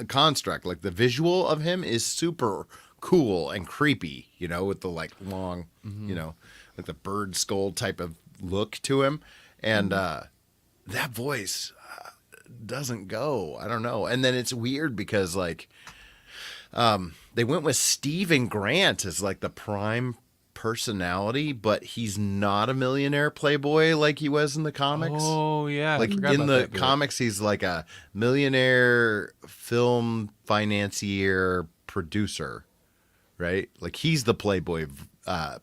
[SPEAKER 3] construct, like the visual of him is super cool and creepy, you know, with the like long, you know, like the bird skull type of look to him, and that voice doesn't go. I don't know. And then it's weird because like they went with Stephen Grant as like the prime personality, but he's not a millionaire playboy like he was in the comics.
[SPEAKER 2] Oh yeah,
[SPEAKER 3] like in the comics he's like a millionaire film financier producer, right? Like he's the playboy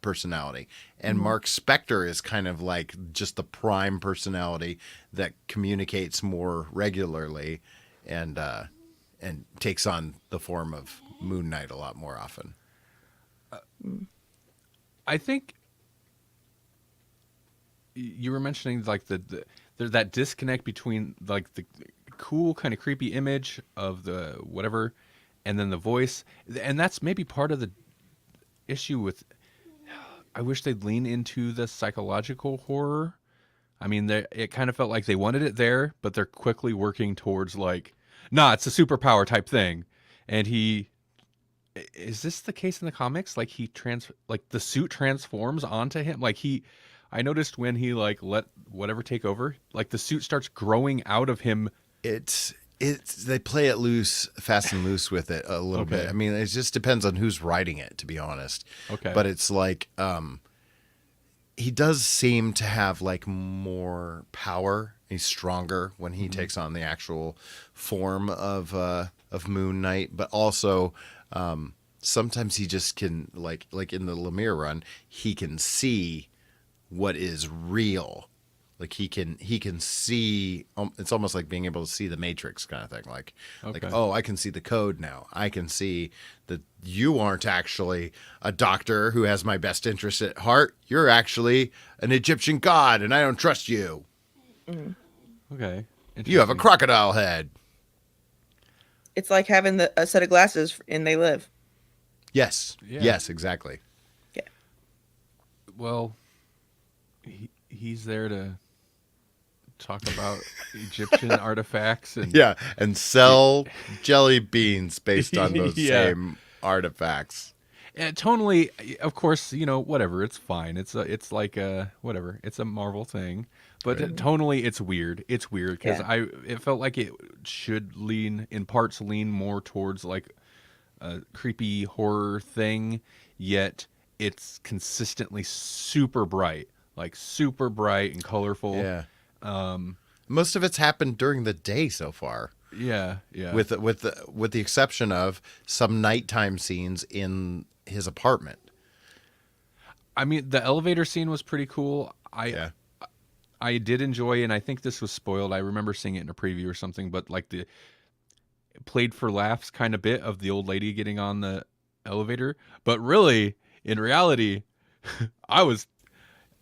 [SPEAKER 3] personality, and Mark Spector is kind of like just the prime personality that communicates more regularly and takes on the form of Moon Knight a lot more often.
[SPEAKER 2] I think you were mentioning like there's that disconnect between like the cool kind of creepy image of the whatever, and then the voice, and that's maybe part of the issue with. I wish they'd lean into the psychological horror. I mean, it kind of felt like they wanted it there, but they're quickly working towards like, nah, it's a superpower type thing. And is this the case in the comics? Like like the suit transforms onto him. Like I noticed when he like let whatever take over, like the suit starts growing out of him.
[SPEAKER 3] It's they play it loose, fast and loose with it a little bit. I mean, it just depends on who's writing it, to be honest.
[SPEAKER 2] Okay.
[SPEAKER 3] But it's like, he does seem to have like more power. He's stronger when he takes on the actual form of Moon Knight, but also sometimes he just can like in the Lemire run, he can see what is real. Like he can see. It's almost like being able to see the Matrix kind of thing. Like, oh, I can see the code now. I can see that you aren't actually a doctor who has my best interest at heart. You're actually an Egyptian god, and I don't trust you.
[SPEAKER 1] Mm.
[SPEAKER 2] Okay,
[SPEAKER 3] you have a crocodile head.
[SPEAKER 1] It's like having a set of glasses and They Live.
[SPEAKER 3] Yes. Yeah. Yes, exactly.
[SPEAKER 1] Yeah.
[SPEAKER 2] Well, he's there to talk about Egyptian artifacts
[SPEAKER 3] and sell jelly beans based on those same artifacts.
[SPEAKER 2] And tonally, of course, whatever, it's fine. It's like whatever. It's a Marvel thing, but tonally it's weird. It's weird because it felt like it should lean more towards like a creepy horror thing, yet it's consistently super bright and colorful.
[SPEAKER 3] Yeah. Most of it's happened during the day so far.
[SPEAKER 2] Yeah.
[SPEAKER 3] With the exception of some nighttime scenes in his apartment.
[SPEAKER 2] I mean, the elevator scene was pretty cool. I did enjoy, and I think this was spoiled. I remember seeing it in a preview or something, but like the played for laughs kind of bit of the old lady getting on the elevator, but really, in reality, I was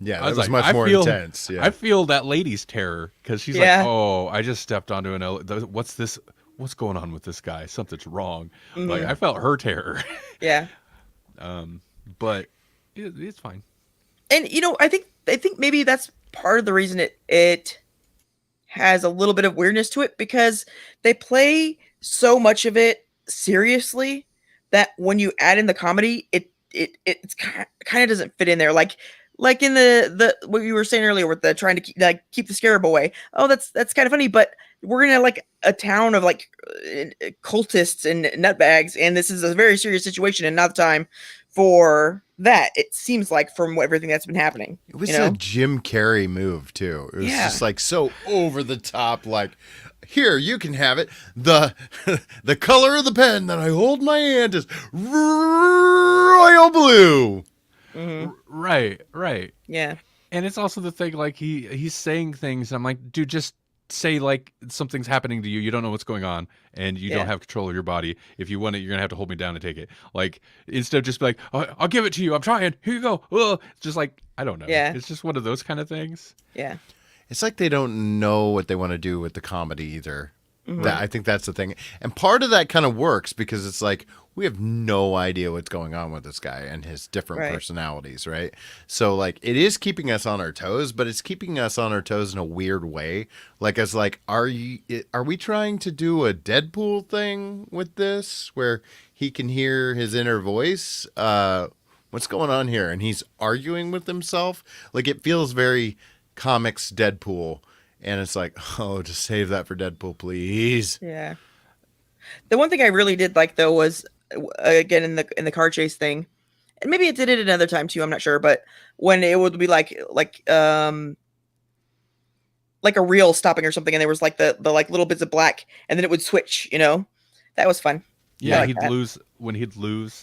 [SPEAKER 3] much more intense. Yeah.
[SPEAKER 2] I feel that lady's terror because she's like, "Oh, I just stepped onto an elevator. What's this? What's going on with this guy? Something's wrong." Mm-hmm. Like I felt her terror.
[SPEAKER 1] Yeah.
[SPEAKER 2] But it's fine.
[SPEAKER 1] And I think maybe that's part of the reason it has a little bit of weirdness to it, because they play so much of it seriously that when you add in the comedy, it's kind of doesn't fit in there. Like in the what you were saying earlier with the trying to keep the scarab away. Oh, that's kind of funny, but we're in a town of cultists and nutbags, and this is a very serious situation and not the time for that. It seems like from everything that's been happening.
[SPEAKER 3] It was a Jim Carrey move too. It was just like so over the top. Like, here, you can have it. The color of the pen that I hold in my hand is royal blue.
[SPEAKER 1] Mm-hmm.
[SPEAKER 2] Right.
[SPEAKER 1] Yeah.
[SPEAKER 2] And it's also the thing, like he's saying things. I'm like, dude, just say like something's happening to you. You don't know what's going on, and you don't have control of your body. If you want it, you're gonna have to hold me down to take it. Like instead of just be like, oh, I'll give it to you. I'm trying. Here you go. It's just like, I don't know.
[SPEAKER 1] Yeah.
[SPEAKER 2] It's just one of those kind of things.
[SPEAKER 1] Yeah.
[SPEAKER 3] It's like they don't know what they want to do with the comedy either.
[SPEAKER 1] Mm-hmm.
[SPEAKER 3] I think that's the thing. And part of that kind of works because it's like, we have no idea what's going on with this guy and his different personalities, right? So like it is keeping us on our toes, but it's keeping us on our toes in a weird way. Like as like, are we trying to do a Deadpool thing with this where he can hear his inner voice? What's going on here? And he's arguing with himself. Like it feels very comics Deadpool. And it's like, oh, just save that for Deadpool, please.
[SPEAKER 1] Yeah. The one thing I really did like though was again in the car chase thing, and maybe it did it another time too, I'm not sure, but when it would be like a reel stopping or something, and there was like the like little bits of black, and then it would switch, that was fun.
[SPEAKER 2] Yeah, he'd lose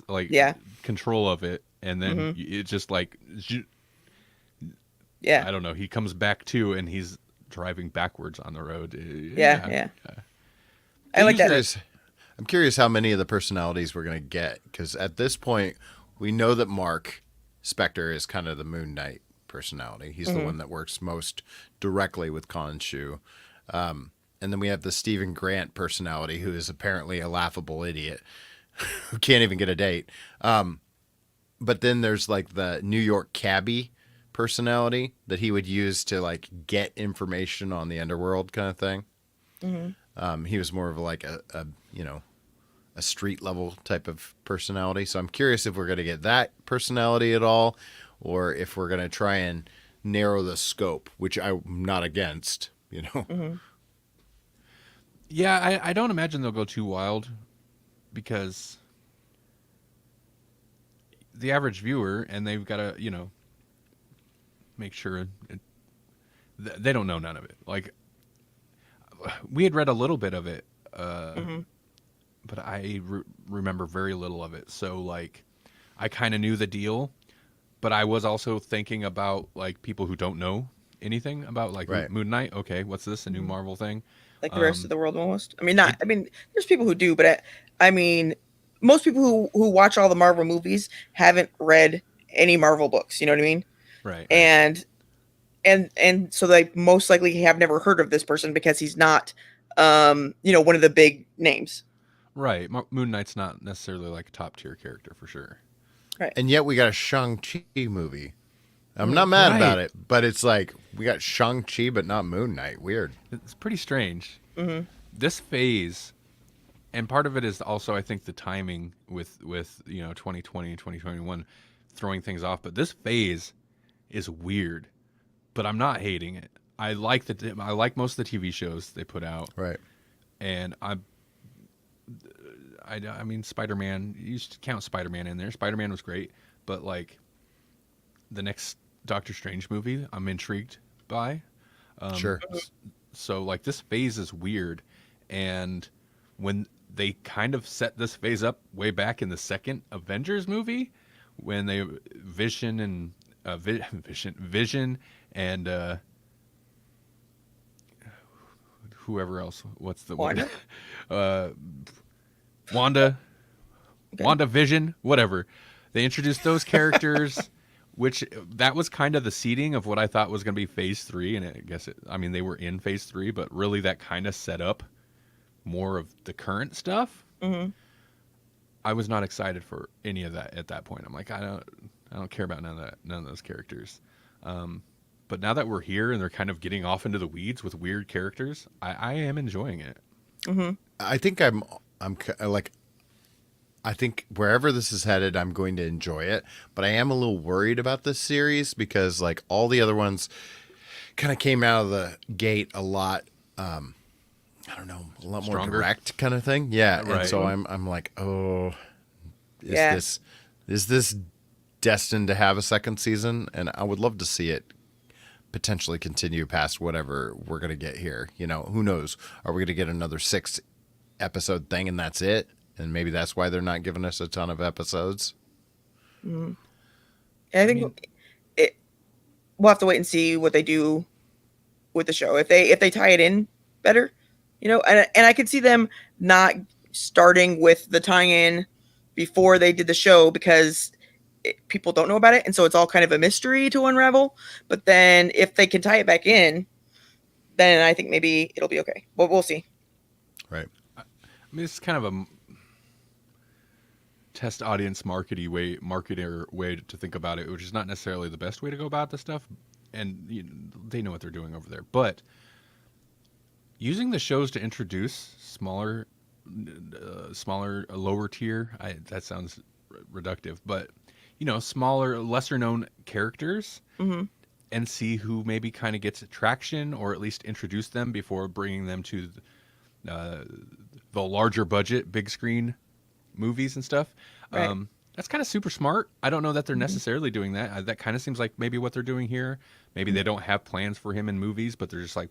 [SPEAKER 2] like control of it, and then it just like I don't know, he comes back to, and he's driving backwards on the road.
[SPEAKER 1] Yeah. I like that.
[SPEAKER 3] I'm curious how many of the personalities we're going to get, because at this point, we know that Mark Spector is kind of the Moon Knight personality. He's the one that works most directly with Khonshu. And and then we have the Stephen Grant personality, who is apparently a laughable idiot who can't even get a date. But then there's like the New York cabbie personality that he would use to like get information on the underworld kind of thing. He was more of like a street level type of personality. So I'm curious if we're going to get that personality at all, or if we're going to try and narrow the scope, which I'm not against,
[SPEAKER 2] Yeah, I don't imagine they'll go too wild, because the average viewer, and they've got to, make sure they don't know none of it. Like, we had read a little bit of it, but I remember very little of it. So, like, I kind of knew the deal, but I was also thinking about, like, people who don't know anything about, like,
[SPEAKER 3] Right.
[SPEAKER 2] Moon Knight. Okay, what's this? A new Marvel thing?
[SPEAKER 1] Like the rest of the world, almost. I mean, there's people who do, but I mean, most people who watch all the Marvel movies haven't read any Marvel books. You know what I mean?
[SPEAKER 2] Right.
[SPEAKER 1] And so they most likely have never heard of this person because he's not, one of the big names.
[SPEAKER 2] Right. Moon Knight's not necessarily like a top tier character for sure.
[SPEAKER 1] Right.
[SPEAKER 3] And yet we got a Shang-Chi movie. I'm not mad about it, but it's like we got Shang-Chi but not Moon Knight. Weird.
[SPEAKER 2] It's pretty strange. This phase, and part of it is also, I think, the timing with 2020 and 2021 throwing things off. But this phase is weird, but I'm not hating it. I like most of the TV shows they put out.
[SPEAKER 3] Right.
[SPEAKER 2] And I mean, Spider-Man, you should count Spider-Man in there. Spider-Man was great, but like the next Doctor Strange movie, I'm intrigued by.
[SPEAKER 3] Sure.
[SPEAKER 2] So like this phase is weird, and when they kind of set this phase up way back in the second Avengers movie, when they Vision and whoever else, what's the
[SPEAKER 1] Wanda?
[SPEAKER 2] Wanda,
[SPEAKER 1] Okay.
[SPEAKER 2] Wanda Vision, whatever. They introduced those characters, which that was kind of the seeding of what I thought was going to be phase 3. And I guess they were in phase 3, but really that kind of set up more of the current stuff. I was not excited for any of that at that point. I'm like, I don't care about none of those characters. But now that we're here and they're kind of getting off into the weeds with weird characters, I am enjoying it.
[SPEAKER 3] I think I'm like, I think wherever this is headed, I'm going to enjoy it. But I am a little worried about this series because like all the other ones kind of came out of the gate a lot, I don't know, a lot more
[SPEAKER 2] Stronger?
[SPEAKER 3] direct kind of thing. Yeah.
[SPEAKER 2] Right.
[SPEAKER 3] And so I'm like, oh, is this destined to have a second season? And I would love to see it potentially continue past whatever we're going to get here. Who knows? Are we going to get another 6 episode thing and that's it? And maybe that's why they're not giving us a ton of episodes.
[SPEAKER 1] And I think we'll have to wait and see what they do with the show. If they tie it in better, and I could see them not starting with the tie-in before they did the show because people don't know about it, and so it's all kind of a mystery to unravel. But then if they can tie it back in, then I think maybe it'll be okay. But we'll see.
[SPEAKER 3] Right.
[SPEAKER 2] I mean, it's kind of a test audience marketer way to think about it, which is not necessarily the best way to go about this stuff. And they know what they're doing over there. But using the shows to introduce smaller, lower tier, that sounds reductive, but smaller, lesser known characters, and see who maybe kind of gets traction, or at least introduce them before bringing them to the larger budget, big screen movies and stuff.
[SPEAKER 1] Right.
[SPEAKER 2] That's kind of super smart. I don't know that they're necessarily doing that. That kind of seems like maybe what they're doing here. Maybe they don't have plans for him in movies, but they're just like,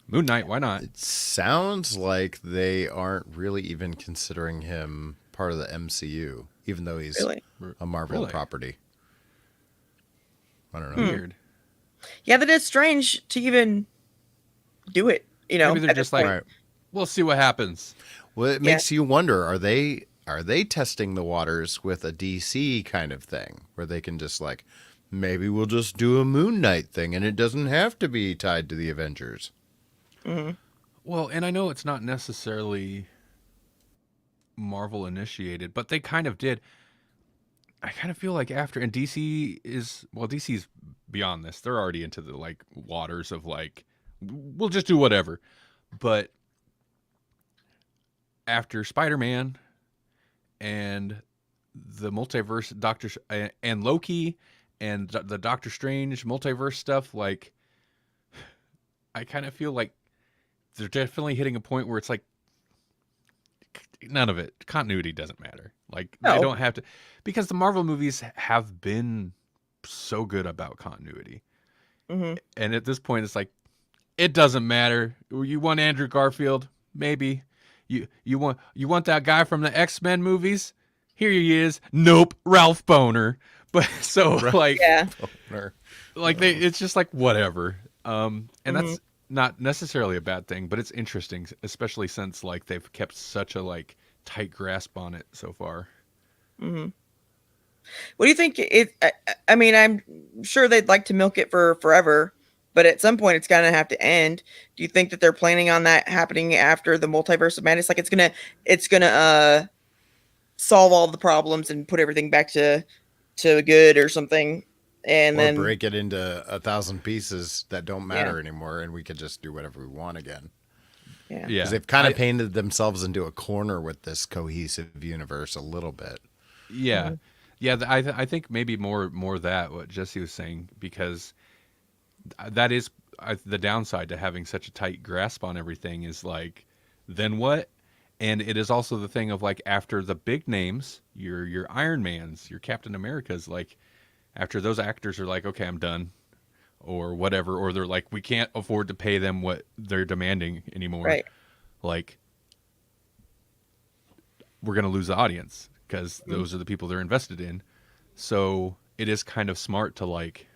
[SPEAKER 2] Moon Knight, why not?
[SPEAKER 3] It sounds like they aren't really even considering him part of the MCU, even though he's a Marvel property. I don't know.
[SPEAKER 2] Weird.
[SPEAKER 1] Yeah, that is strange to even do it.
[SPEAKER 2] Maybe they're just like,
[SPEAKER 3] Right.
[SPEAKER 2] we'll see what happens.
[SPEAKER 3] Well, it makes you wonder, are they testing the waters with a DC kind of thing where they can just like, maybe we'll just do a Moon Knight thing and it doesn't have to be tied to the Avengers.
[SPEAKER 2] Well, and I know it's not necessarily Marvel initiated, but they kind of did. I kind of feel like after, and DC's beyond this. They're already into the like waters of like, we'll just do whatever. But after Spider-Man and the multiverse and Loki and the Doctor Strange multiverse stuff, like I kind of feel like they're definitely hitting a point where it's like none of it, continuity doesn't matter. Like they
[SPEAKER 1] No.
[SPEAKER 2] don't have to, because the Marvel movies have been so good about continuity.
[SPEAKER 1] Mm-hmm.
[SPEAKER 2] And at this point it's like it doesn't matter. You want Andrew Garfield? Maybe. You want that guy from the X-Men movies? Here he is. Nope, Ralph Boner. But so like
[SPEAKER 1] Yeah.
[SPEAKER 2] like it's just like whatever. And that's not necessarily a bad thing, but it's interesting, especially since like they've kept such a like tight grasp on it so far.
[SPEAKER 1] Mm-hmm. What do you think? I mean, I'm sure they'd like to milk it for forever, but at some point it's gonna have to end. Do you think that they're planning on that happening after the Multiverse of Madness? Like it's gonna solve all the problems and put everything back to good or something, and
[SPEAKER 3] Or
[SPEAKER 1] then
[SPEAKER 3] break it into 1,000 pieces that don't matter anymore, and we could just do whatever we want again.
[SPEAKER 1] yeah.
[SPEAKER 2] Yeah.
[SPEAKER 3] Because they've kind of painted themselves into a corner with this cohesive universe a little bit.
[SPEAKER 2] Yeah. Yeah, I think maybe more that what Jesse was saying, because that is the downside to having such a tight grasp on everything is like, then what? And it is also the thing of like after the big names, your Iron Mans, your Captain Americas, like after those actors are like, okay, I'm done, or whatever, or they're like, we can't afford to pay them what they're demanding anymore.
[SPEAKER 1] Right.
[SPEAKER 2] Like we're gonna lose the audience because those are the people they're invested in. So it is kind of smart to like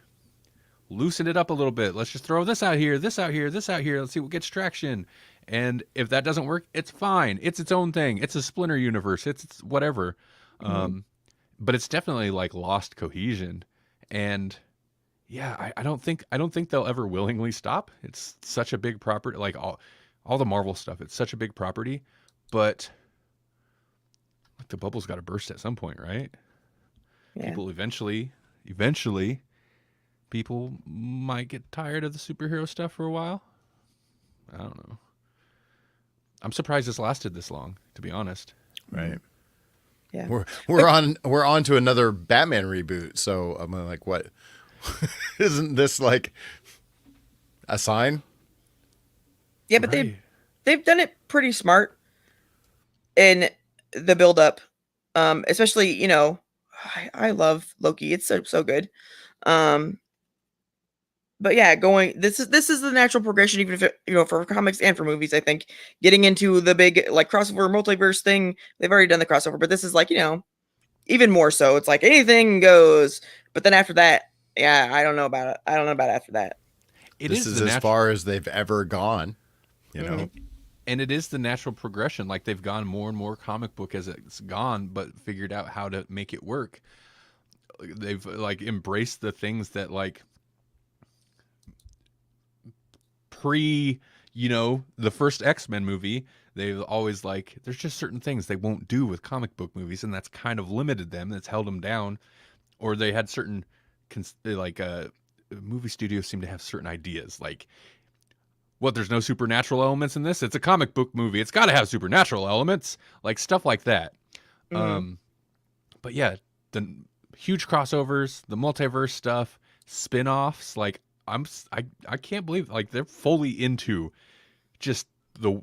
[SPEAKER 2] loosen it up a little bit. Let's just throw this out here, this out here, this out here. Let's see what gets traction. And if that doesn't work, it's fine. It's its own thing. It's a splinter universe. It's whatever. But it's definitely like lost cohesion. And yeah, I don't think they'll ever willingly stop. It's such a big property, like all the Marvel stuff. It's such a big property, but like the bubble's got to burst at some point, right?
[SPEAKER 1] Yeah.
[SPEAKER 2] People eventually, people might get tired of the superhero stuff for a while. I don't know. I'm surprised this lasted this long, to be honest.
[SPEAKER 3] Right.
[SPEAKER 1] Yeah.
[SPEAKER 3] We're on to another Batman reboot. So I'm like, what? Isn't this like a sign?
[SPEAKER 1] Yeah, but
[SPEAKER 2] Right.
[SPEAKER 1] they've done it pretty smart in the build up. Especially, I love Loki. It's so good. But yeah, this is the natural progression, even if for comics and for movies. I think getting into the big like crossover multiverse thing, they've already done the crossover, but this is like even more so. It's like anything goes. But then after that, yeah, I don't know about it. I don't know about after that.
[SPEAKER 3] This is as far as they've ever gone,
[SPEAKER 2] And it is the natural progression. Like they've gone more and more comic book as it's gone, but figured out how to make it work. They've like embraced the things that like pre, the first X-Men movie, they've always like, there's just certain things they won't do with comic book movies, and that's kind of limited them. That's held them down. Or they had certain, movie studios seem to have certain ideas. Like, what, there's no supernatural elements in this? It's a comic book movie. It's got to have supernatural elements. Like, stuff like that. But yeah, the huge crossovers, the multiverse stuff, spin-offs, like, I can't believe like they're fully into just the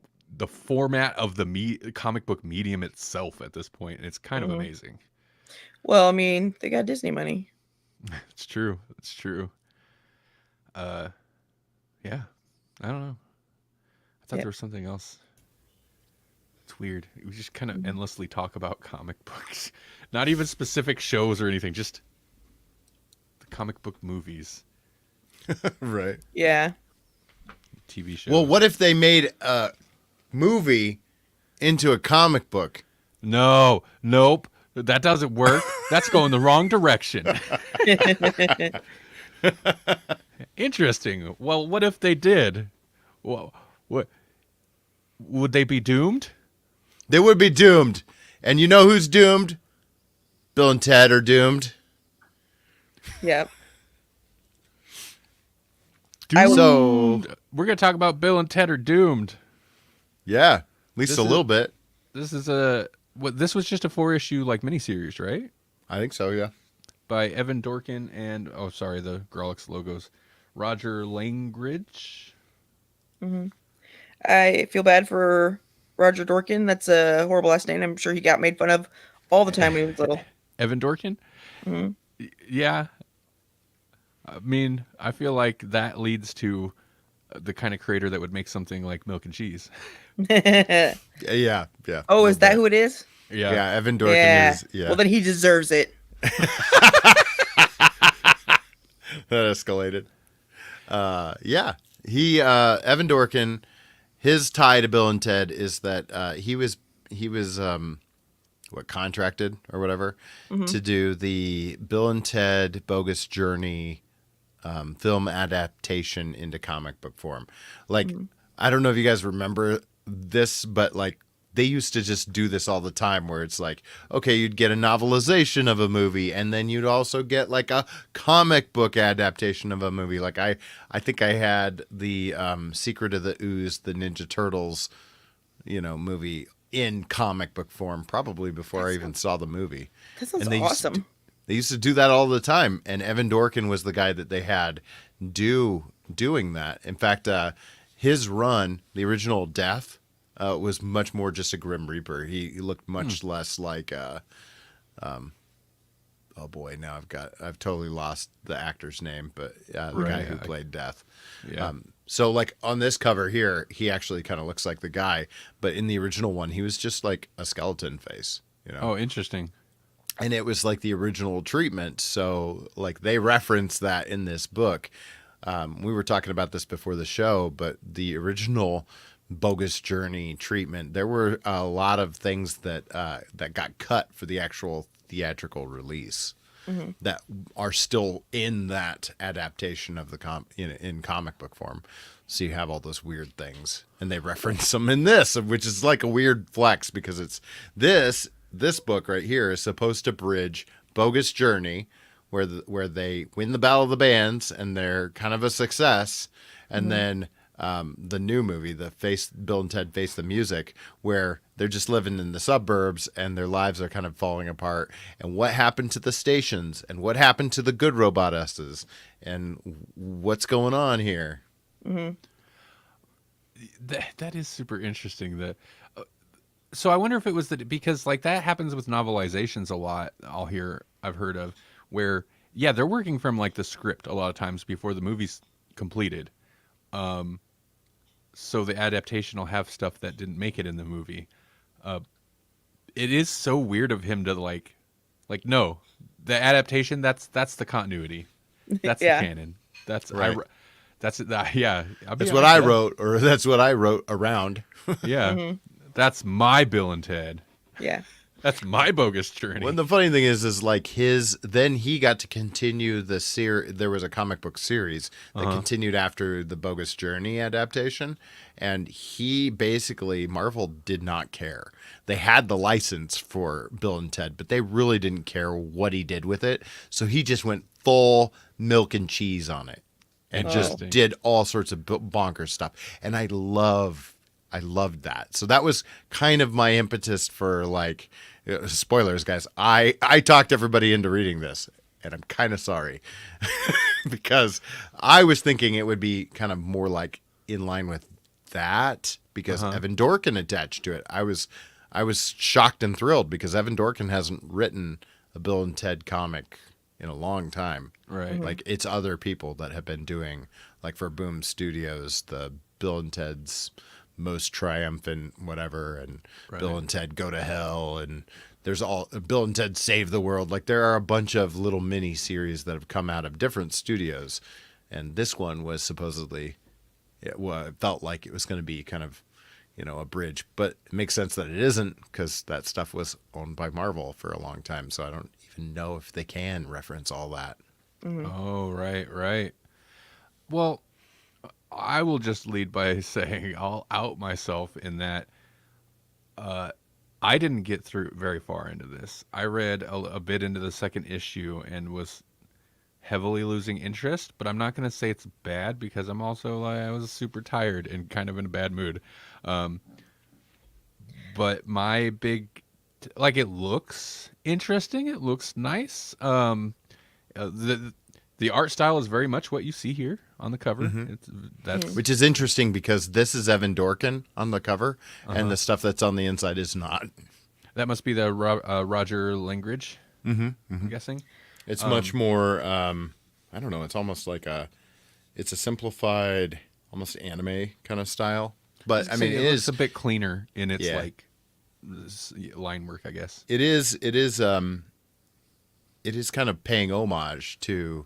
[SPEAKER 2] format of the comic book medium itself at this point, and it's kind of amazing.
[SPEAKER 1] Well, I mean, they got Disney money.
[SPEAKER 2] It's true. Yeah, I don't know. I thought there was something else. It's weird. We just kind of endlessly talk about comic books, not even specific shows or anything, just the comic book movies.
[SPEAKER 3] Right.
[SPEAKER 1] Yeah.
[SPEAKER 2] TV shows.
[SPEAKER 3] Well, what if they made a movie into a comic book?
[SPEAKER 2] No, nope. That doesn't work. That's going the wrong direction. Interesting. Well, what if they did? Well, what? would they be doomed?
[SPEAKER 3] They would be doomed. And you know who's doomed? Bill and Ted are doomed.
[SPEAKER 1] Yep.
[SPEAKER 2] Doomed.
[SPEAKER 3] So
[SPEAKER 2] We're going to talk about Bill and Ted are doomed.
[SPEAKER 3] yeah, at least
[SPEAKER 2] This
[SPEAKER 3] a
[SPEAKER 2] is-
[SPEAKER 3] little bit.
[SPEAKER 2] This is this was just a 4-issue like miniseries, right?
[SPEAKER 3] I think so, yeah.
[SPEAKER 2] By Evan Dorkin and the Grawlix logos, Roger Langridge.
[SPEAKER 1] I feel bad for Roger Dorkin. That's a horrible last name. I'm sure he got made fun of all the time when he was little.
[SPEAKER 2] Evan Dorkin. Yeah. I mean, I feel like that leads to the kind of creator that would make something like Milk and Cheese.
[SPEAKER 3] Yeah.
[SPEAKER 1] Oh, is that who it is?
[SPEAKER 3] Yeah, Evan Dorkin
[SPEAKER 1] Yeah.
[SPEAKER 3] is. Yeah,
[SPEAKER 1] Well, then he deserves it.
[SPEAKER 3] that escalated. Yeah, Evan Dorkin. His tie to Bill and Ted is that he was contracted or whatever to do the Bill and Ted Bogus Journey film adaptation into comic book form. Like, I don't know if you guys remember this, but like they used to just do this all the time where it's like, okay, you'd get a novelization of a movie and then you'd also get like a comic book adaptation of a movie. Like I think I had the Secret of the Ooze, the Ninja Turtles, movie in comic book form probably before I even saw the movie.
[SPEAKER 1] That sounds
[SPEAKER 3] And they
[SPEAKER 1] awesome.
[SPEAKER 3] They used to do that all the time, and Evan Dorkin was the guy that they had doing that. In fact, his run, the original Death, was much more just a Grim Reaper. He looked much less like oh boy, now I've totally lost the actor's name, but the guy who played Death.
[SPEAKER 2] Yeah.
[SPEAKER 3] So like on this cover here, he actually kind of looks like the guy, but in the original one, he was just like a skeleton face.
[SPEAKER 2] Oh, interesting.
[SPEAKER 3] And it was like the original treatment. So like they reference that in this book. We were talking about this before the show, but the original Bogus Journey treatment, there were a lot of things that got cut for the actual theatrical release that are still in that adaptation of the in comic book form. So you have all those weird things, and they reference them in this, which is like a weird flex because it's this book right here is supposed to bridge Bogus Journey, where they win the Battle of the Bands and they're kind of a success, and then the new movie, Bill and Ted Face the Music, where they're just living in the suburbs and their lives are kind of falling apart. And what happened to the stations? And what happened to the good robotesses? And what's going on here?
[SPEAKER 2] That is super interesting. So I wonder if it was because like that happens with novelizations a lot. I've heard of where they're working from like the script a lot of times before the movie's completed. So the adaptation will have stuff that didn't make it in the movie. It is so weird of him to like no, the adaptation that's the continuity, that's the canon. That's
[SPEAKER 3] Right.
[SPEAKER 2] That's yeah.
[SPEAKER 3] That's what I wrote, or that's what I wrote around.
[SPEAKER 2] Yeah, that's my Bill and Ted.
[SPEAKER 1] Yeah.
[SPEAKER 2] That's my Bogus Journey.
[SPEAKER 3] Well, the funny thing is like then he got to continue the there was a comic book series that continued after the Bogus Journey adaptation. And he basically, Marvel did not care. They had the license for Bill and Ted, but they really didn't care what he did with it. So he just went full milk and cheese on it and just did all sorts of bonkers stuff. And I loved that. So that was kind of my impetus for like, spoilers, guys. I talked everybody into reading this, and I'm kind of sorry because I was thinking it would be kind of more like in line with that because Evan Dorkin attached to it. I was shocked and thrilled because Evan Dorkin hasn't written a Bill and Ted comic in a long time.
[SPEAKER 2] Right.
[SPEAKER 3] Like it's other people that have been doing, like for Boom Studios, the Bill and Ted's Most Triumphant whatever, and Bill and Ted Go to Hell, and there's all Bill and Ted Save the World. Like there are a bunch of little mini series that have come out of different studios, and this one was supposedly it felt like it was going to be kind of a bridge, but it makes sense that it isn't because that stuff was owned by Marvel for a long time, so I don't even know if they can reference all that.
[SPEAKER 2] Oh, right. Well, I will just lead by saying I'll out myself in that I didn't get through very far into this. I read a bit into the second issue and was heavily losing interest, but I'm not going to say it's bad because I'm also like I was super tired and kind of in a bad mood. Um, but my big like it looks interesting. It looks nice. The art style is very much what you see here on the cover. That's
[SPEAKER 3] Which is interesting because this is Evan Dorkin on the cover, and the stuff that's on the inside is not.
[SPEAKER 2] that must be the Roger Langridge. I'm guessing.
[SPEAKER 3] It's much more. I don't know. It's almost like it's a simplified, almost anime kind of style. But I mean, it
[SPEAKER 2] looks
[SPEAKER 3] is
[SPEAKER 2] a bit cleaner in its
[SPEAKER 3] Yeah.
[SPEAKER 2] like line work, I guess.
[SPEAKER 3] It is. It is. It is kind of paying homage to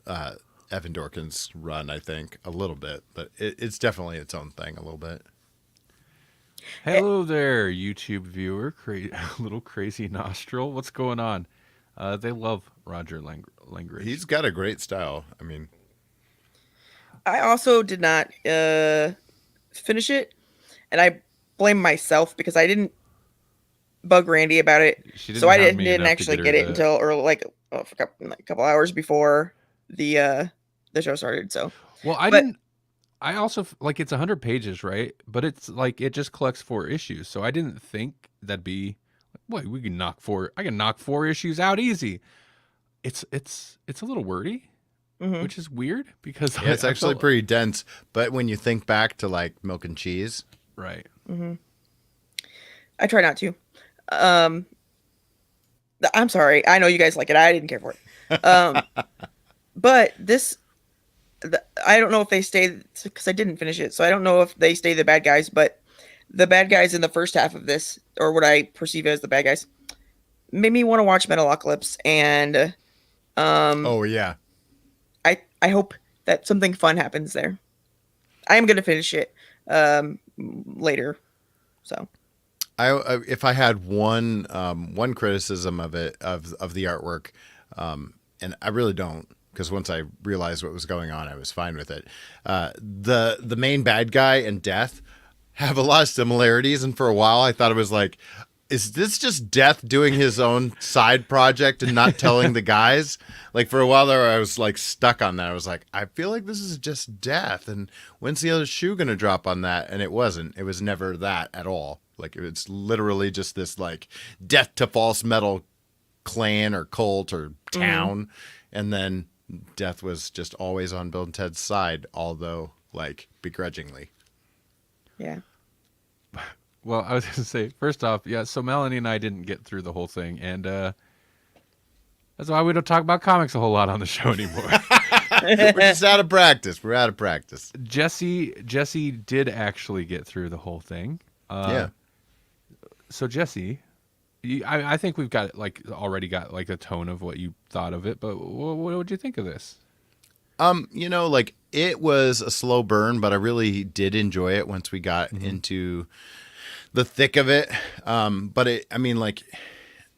[SPEAKER 3] Evan Dorkin's run, I think, a little bit, but it's definitely its own thing a little bit.
[SPEAKER 2] Hello there, YouTube viewer, little crazy nostril. What's going on? They love Roger Langridge.
[SPEAKER 3] He's got a great style. I mean,
[SPEAKER 1] I also did not finish it, and I blame myself because I didn't bug Randy about it.
[SPEAKER 2] She didn't
[SPEAKER 1] So I
[SPEAKER 2] hound me
[SPEAKER 1] didn't
[SPEAKER 2] enough to
[SPEAKER 1] actually
[SPEAKER 2] get her
[SPEAKER 1] get it
[SPEAKER 2] to-
[SPEAKER 1] until or like a couple hours before the show started. So
[SPEAKER 2] Well, I
[SPEAKER 1] but-
[SPEAKER 2] didn't. I also like it's 100 pages, right? But it's like it just collects 4 issues, so I didn't think that'd be. Wait, we can knock 4. I can knock 4 issues out easy. It's a little wordy,
[SPEAKER 1] mhm.
[SPEAKER 2] which is weird because
[SPEAKER 3] yeah, it's
[SPEAKER 2] I
[SPEAKER 3] actually
[SPEAKER 2] felt-
[SPEAKER 3] pretty dense. But when you think back to like Milk and Cheese,
[SPEAKER 2] right.
[SPEAKER 1] I try not to. I'm sorry. I know you guys like it. I didn't care for it. But this, I don't know if they stay because I didn't finish it, so I don't know if they stay the bad guys. But the bad guys in the first half of this, or what I perceive as the bad guys, made me want to watch Metalocalypse, and
[SPEAKER 3] oh yeah,
[SPEAKER 1] I hope that something fun happens there. I am gonna finish it later, so.
[SPEAKER 3] I if I had one criticism of it of the artwork, and I really don't, because once I realized what was going on, I was fine with it. The main bad guy and Death have a lot of similarities, and for a while I thought it was like, is this just Death doing his own side project and not telling the guys? Like for a while there, I was like stuck on that. I was like, I feel like this is just Death, and when's the other shoe gonna drop on that? And it wasn't. It was never that at all. Like it's literally just this like Death to False Metal clan or cult or town, and then Death was just always on Bill and Ted's side, although like begrudgingly.
[SPEAKER 1] Yeah.
[SPEAKER 2] Well, I was going to say, first off, yeah, so Melanie and I didn't get through the whole thing, and that's why we don't talk about comics a whole lot on the show anymore.
[SPEAKER 3] We're just out of practice. We're out of practice.
[SPEAKER 2] Jesse did actually get through the whole thing.
[SPEAKER 3] Yeah.
[SPEAKER 2] So Jesse, I think we've got already got like a tone of what you thought of it, but what would you think of this?
[SPEAKER 3] You know, like it was a slow burn, but I really did enjoy it once we got into the thick of it. But I mean, like,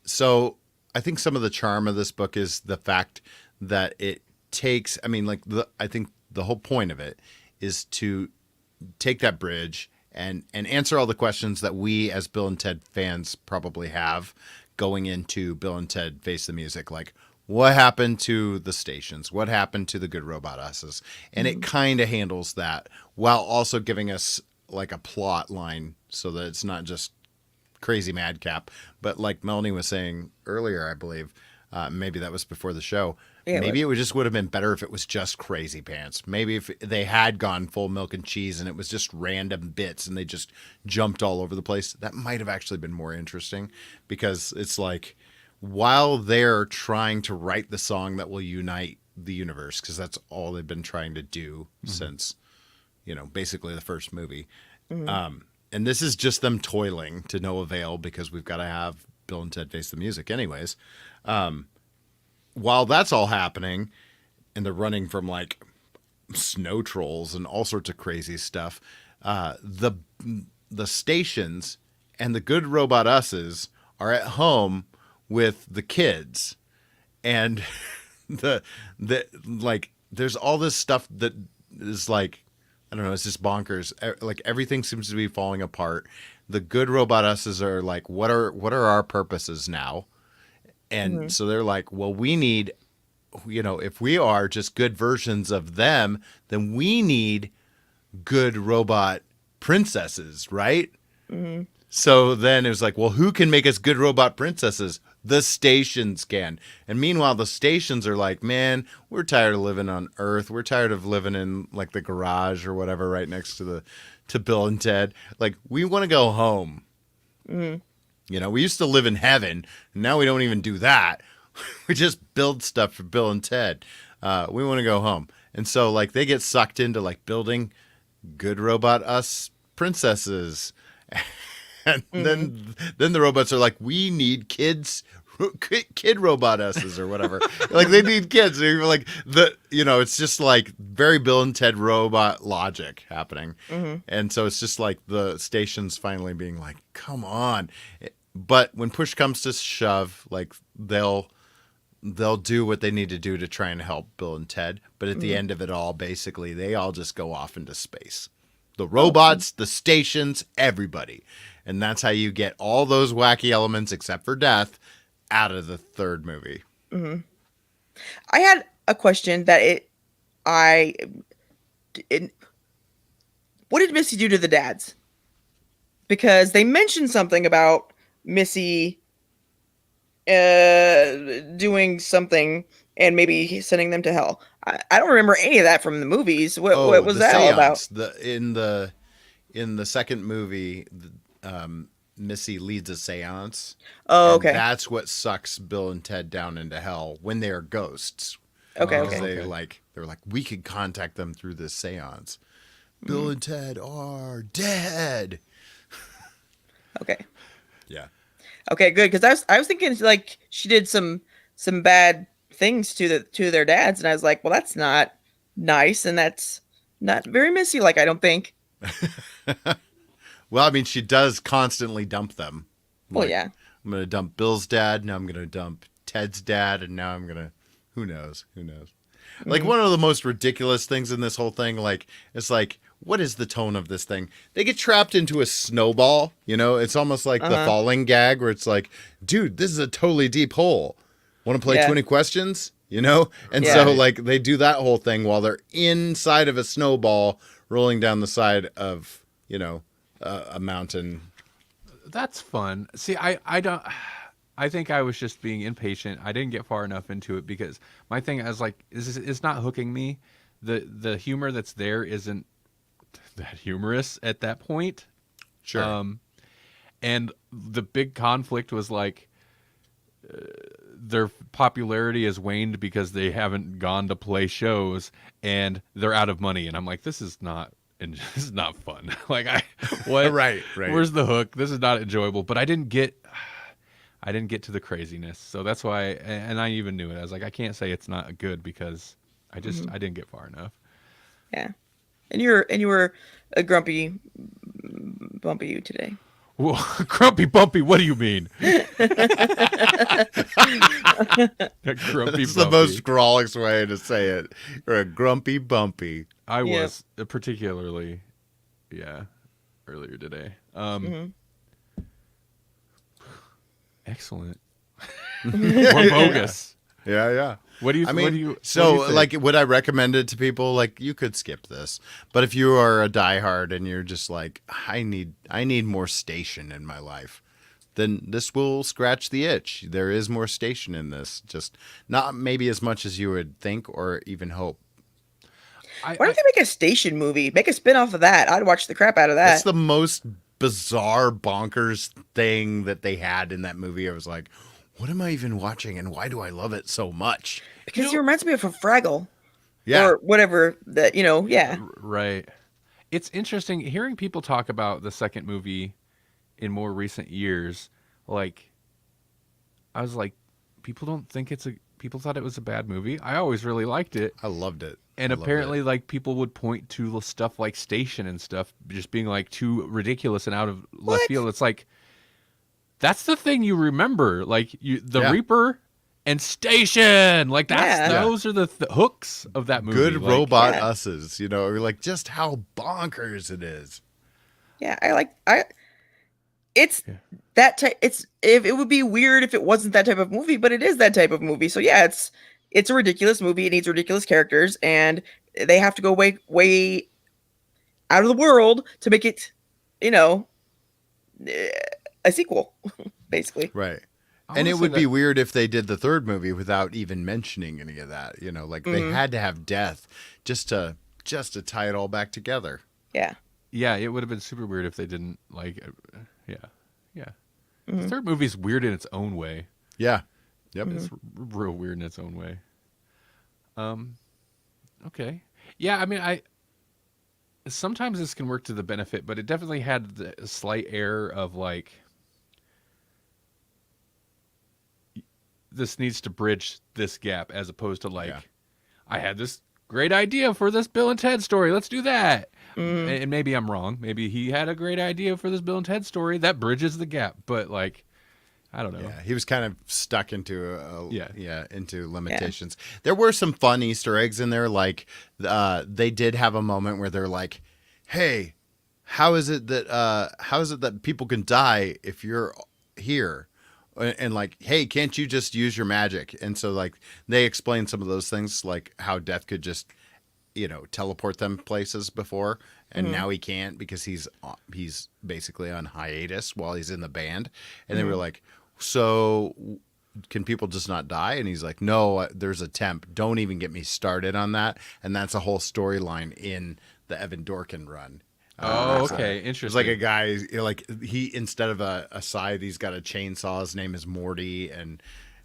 [SPEAKER 3] so I think some of the charm of this book is the fact that it takes, I mean, like I think the whole point of it is to take that bridge and answer all the questions that we as Bill and Ted fans probably have going into Bill and Ted Face the Music. Like, what happened to the stations? What happened to the Good Robot Us's? And it kind of handles that while also giving us like a plot line so that it's not just crazy madcap. But like Melanie was saying earlier, I believe, maybe that was before the show.
[SPEAKER 1] Yeah,
[SPEAKER 3] maybe it just would have been better if it was just Crazy Pants. Maybe if they had gone full Milk and Cheese and it was just random bits and they just jumped all over the place. That might have actually been more interesting, because it's like, while they're trying to write the song that will unite the universe, because that's all they've been trying to do since, you know, basically the first movie. And this is just them toiling to no avail because we've got to have Bill and Ted Face the Music anyways. While that's all happening and they're running from like snow trolls and all sorts of crazy stuff, the stations and the Good Robot Us's are at home with the kids, and the like there's all this stuff that is like I don't know, it's just bonkers. Like everything seems to be falling apart. The good robot us's are like, what are our purposes now? And so they're like, well, we need, if we are just good versions of them, then we need good robot princesses, right? So then it was like, well, who can make us good robot princesses? The stations can. And meanwhile, the stations are like, man, we're tired of living on Earth. We're tired of living in like the garage or whatever right next to Bill and Ted. Like, we want to go home. We used to live in heaven. And now we don't even do that. We just build stuff for Bill and Ted. We want to go home. And so like they get sucked into like building good robot us princesses. And then the robots are like, we need kid robot us's or whatever. Like they need kids. They're like it's just like very Bill and Ted robot logic happening. And so it's just like the stations finally being like, come on. But when push comes to shove, like they'll do what they need to do to try and help Bill and Ted. But at the end of it all, basically, they all just go off into space. The robots, the stations, everybody. And that's how you get all those wacky elements, except for death, out of the third movie.
[SPEAKER 1] I had a question that what did Missy do to the dads? Because they mentioned something about Missy doing something and maybe sending them to hell. I don't remember any of that from the movies. What was that all about?
[SPEAKER 3] In the second movie, Missy leads a seance.
[SPEAKER 1] Oh, okay.
[SPEAKER 3] That's what sucks Bill and Ted down into hell when they are ghosts.
[SPEAKER 1] Okay,
[SPEAKER 3] Because
[SPEAKER 1] okay.
[SPEAKER 3] they're like, we could contact them through this seance. Bill and Ted are dead.
[SPEAKER 1] Okay.
[SPEAKER 3] Yeah.
[SPEAKER 1] Okay, good. Because I was thinking like she did some bad things to their dads, and I was like, well, that's not nice, and that's not very Missy like. I don't think.
[SPEAKER 3] Well, I mean, she does constantly dump them.
[SPEAKER 1] Well,
[SPEAKER 3] Like,
[SPEAKER 1] yeah.
[SPEAKER 3] I'm going to dump Bill's dad. Now I'm going to dump Ted's dad. And now I'm going to, who knows? Like one of the most ridiculous things in this whole thing, like, it's like, what is the tone of this thing? They get trapped into a snowball. It's almost like the falling gag where it's like, dude, this is a totally deep hole. Want to play 20 questions? And so like they do that whole thing while they're inside of a snowball rolling down the side of, a mountain.
[SPEAKER 2] That's fun. See, I don't. I think I was just being impatient. I didn't get far enough into it because my thing, I was like, it's not hooking me. The humor that's there isn't that humorous at that point.
[SPEAKER 3] Sure.
[SPEAKER 2] And the big conflict was like their popularity has waned because they haven't gone to play shows and they're out of money. And I'm like, this is not fun. Like what?
[SPEAKER 3] Right.
[SPEAKER 2] Where's the hook? This is not enjoyable. But I didn't get to the craziness. So that's why, and I even knew it. I was like, I can't say it's not good because I didn't get far enough.
[SPEAKER 1] Yeah. And you were a grumpy bumpy you today.
[SPEAKER 2] Well, grumpy bumpy, what do you mean? A grumpy
[SPEAKER 3] It's
[SPEAKER 2] bumpy.
[SPEAKER 3] the most Grawlix way to say it. You're a grumpy bumpy.
[SPEAKER 2] I was particularly, earlier today. Excellent. More bogus.
[SPEAKER 3] Yeah.
[SPEAKER 2] What do you?
[SPEAKER 3] I mean,
[SPEAKER 2] what do you?
[SPEAKER 3] so
[SPEAKER 2] what do you
[SPEAKER 3] like,
[SPEAKER 2] think?
[SPEAKER 3] would I recommend it to people? Like, you could skip this, but if you are a diehard and you're just like, I need more station in my life, then this will scratch the itch. There is more station in this, just not maybe as much as you would think or even hope.
[SPEAKER 1] Why don't they make a station movie? Make a spin-off of that. I'd watch the crap out of that.
[SPEAKER 3] That's the most bizarre, bonkers thing that they had in that movie. I was like, what am I even watching, and why do I love it so much?
[SPEAKER 1] Because it reminds me of a Fraggle.
[SPEAKER 3] Yeah.
[SPEAKER 1] Or whatever that, yeah.
[SPEAKER 2] Right. It's interesting hearing people talk about the second movie in more recent years. Like, I was like, people thought it was a bad movie. I always really liked it.
[SPEAKER 3] I loved it.
[SPEAKER 2] And apparently, like, people would point to stuff like Station and stuff just being like too ridiculous and out of left field. It's like, that's the thing you remember. Like, the Reaper and station. Like
[SPEAKER 1] Yeah.
[SPEAKER 2] those are the hooks of that movie.
[SPEAKER 3] Good
[SPEAKER 2] like,
[SPEAKER 3] robot
[SPEAKER 1] Yeah.
[SPEAKER 3] us's, you know, like just how bonkers it is.
[SPEAKER 1] Yeah, it's
[SPEAKER 2] Yeah.
[SPEAKER 1] that type. It's if it would be weird if it wasn't that type of movie, but it is that type of movie. So yeah, it's a ridiculous movie. It needs ridiculous characters, and they have to go way out of the world to make it, you know, a sequel, basically.
[SPEAKER 3] Right.
[SPEAKER 2] I
[SPEAKER 3] And
[SPEAKER 2] wanna
[SPEAKER 3] it
[SPEAKER 2] say
[SPEAKER 3] would be
[SPEAKER 2] that-
[SPEAKER 3] weird if they did the third movie without even mentioning any of that. You know, like they had to have death just to tie it all back together.
[SPEAKER 1] Yeah.
[SPEAKER 2] Yeah, it would have been super weird if they didn't like. Yeah. The third movie's weird in its own way.
[SPEAKER 3] Yeah. Yep.
[SPEAKER 2] It's real weird in its own way. Okay. Yeah, I mean, sometimes this can work to the benefit, but it definitely had the slight air of like, this needs to bridge this gap, as opposed to like,
[SPEAKER 3] Yeah.
[SPEAKER 2] I had this great idea for this Bill and Ted story. Let's do that. And maybe I'm wrong. Maybe he had a great idea for this Bill and Ted story that bridges the gap. But like, I don't know.
[SPEAKER 3] Yeah, he was kind of stuck into into limitations. There were some fun Easter eggs in there. Like they did have a moment where they're like, "Hey, how is it that people can die if you're here?" And like, "Hey, can't you just use your magic?" And so like they explained some of those things, like how Death could just, you know, teleport them places before, and now he can't because he's basically on hiatus while he's in the band. And they were like, "So can people just not die?" And he's like, "No, there's a temp. Don't even get me started on that." And that's a whole storyline in the Evan Dorkin run.
[SPEAKER 2] Oh,
[SPEAKER 3] So
[SPEAKER 2] okay,
[SPEAKER 3] It's
[SPEAKER 2] interesting.
[SPEAKER 3] like a guy, you know, like he, instead of a scythe, he's got a chainsaw. His name is Morty, and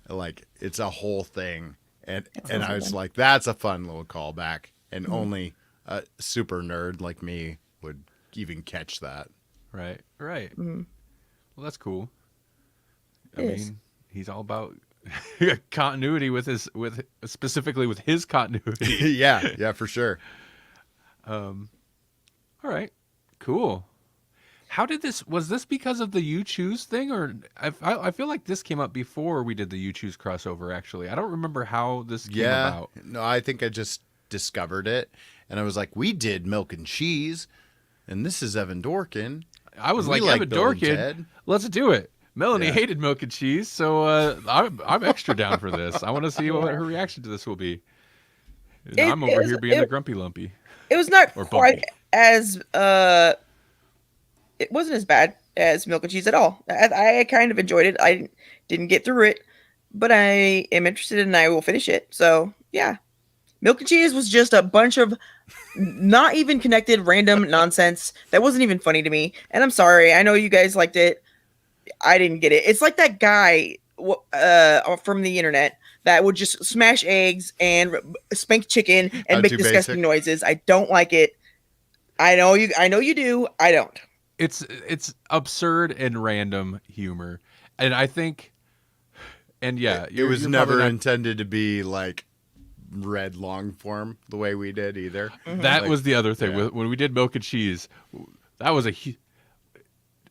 [SPEAKER 3] like it's a whole thing. And I was like, that's a fun little callback, and only a super nerd like me would even catch that.
[SPEAKER 2] Right. Well, that's cool. I
[SPEAKER 1] It is.
[SPEAKER 2] mean, he's all about continuity specifically with his continuity.
[SPEAKER 3] yeah, for sure.
[SPEAKER 2] All right. Cool. How did was this because of the You Choose thing, or I feel like this came up before we did the You Choose crossover, actually. I don't remember how this came about.
[SPEAKER 3] No, I think I just discovered it, and I was like, we did Milk and Cheese, and this is Evan Dorkin.
[SPEAKER 2] I was
[SPEAKER 3] We
[SPEAKER 2] like, Evan
[SPEAKER 3] Bill and
[SPEAKER 2] Dorkin,
[SPEAKER 3] Ted.
[SPEAKER 2] let's do it. Melanie
[SPEAKER 3] Yeah.
[SPEAKER 2] hated Milk and Cheese, so I'm extra down for this. I want to see what her reaction to this will be. I'm over here being the grumpy lumpy.
[SPEAKER 1] It was not
[SPEAKER 2] Or
[SPEAKER 1] quite
[SPEAKER 2] bumpy.
[SPEAKER 1] as it wasn't as bad as Milk and Cheese at all. I kind of enjoyed it. I didn't get through it, but I am interested and I will finish it. So yeah, Milk and Cheese was just a bunch of not even connected random nonsense that wasn't even funny to me. And I'm sorry, I know you guys liked it. I didn't get it. It's like that guy from the internet that would just smash eggs and spank chicken and
[SPEAKER 3] I'm
[SPEAKER 1] make
[SPEAKER 3] too
[SPEAKER 1] disgusting
[SPEAKER 3] basic.
[SPEAKER 1] noises. I don't like it. I know you do. I don't.
[SPEAKER 2] It's absurd and random humor, and I think, and yeah,
[SPEAKER 3] It was
[SPEAKER 2] you're
[SPEAKER 3] never
[SPEAKER 2] probably not-
[SPEAKER 3] intended to be like read long form the way we did either.
[SPEAKER 2] That
[SPEAKER 3] Like,
[SPEAKER 2] was the other thing
[SPEAKER 3] yeah.
[SPEAKER 2] when we did Milk and Cheese. That was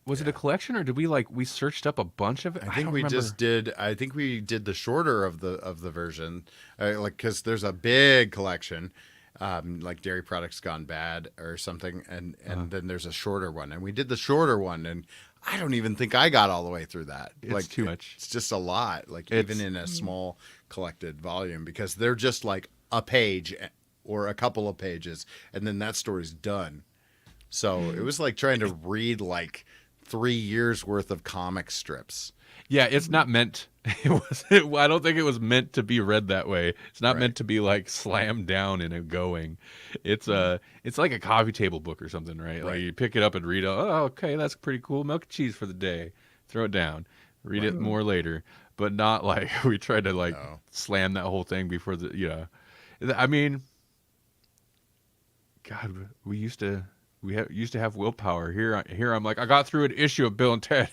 [SPEAKER 2] was it a collection, or did we searched up a bunch of it?
[SPEAKER 3] I think
[SPEAKER 2] don't
[SPEAKER 3] we
[SPEAKER 2] remember.
[SPEAKER 3] just did. I think we did the shorter of the version, like because there's a big collection, like Dairy Products Gone Bad or something, and then there's a shorter one, and we did the shorter one, and I don't even think I got all the way through that.
[SPEAKER 2] It's
[SPEAKER 3] like
[SPEAKER 2] too much.
[SPEAKER 3] It's just a lot. Like
[SPEAKER 2] It's-
[SPEAKER 3] even in a small collected volume, because they're just like a page or a couple of pages, and then that story's done. So it was like trying to read like 3 years worth of comic strips.
[SPEAKER 2] Yeah, it's not meant. I don't think it was meant to be read that way. It's not meant to be like slammed down in a going. It's like a coffee table book or something, right? Like you pick it up and read. Oh, okay, that's pretty cool. Milk and cheese for the day. Throw it down. Read it more later, but not like we tried to like slam that whole thing before the. I mean, God, we used to have willpower. Here I'm like, I got through an issue of Bill and Ted.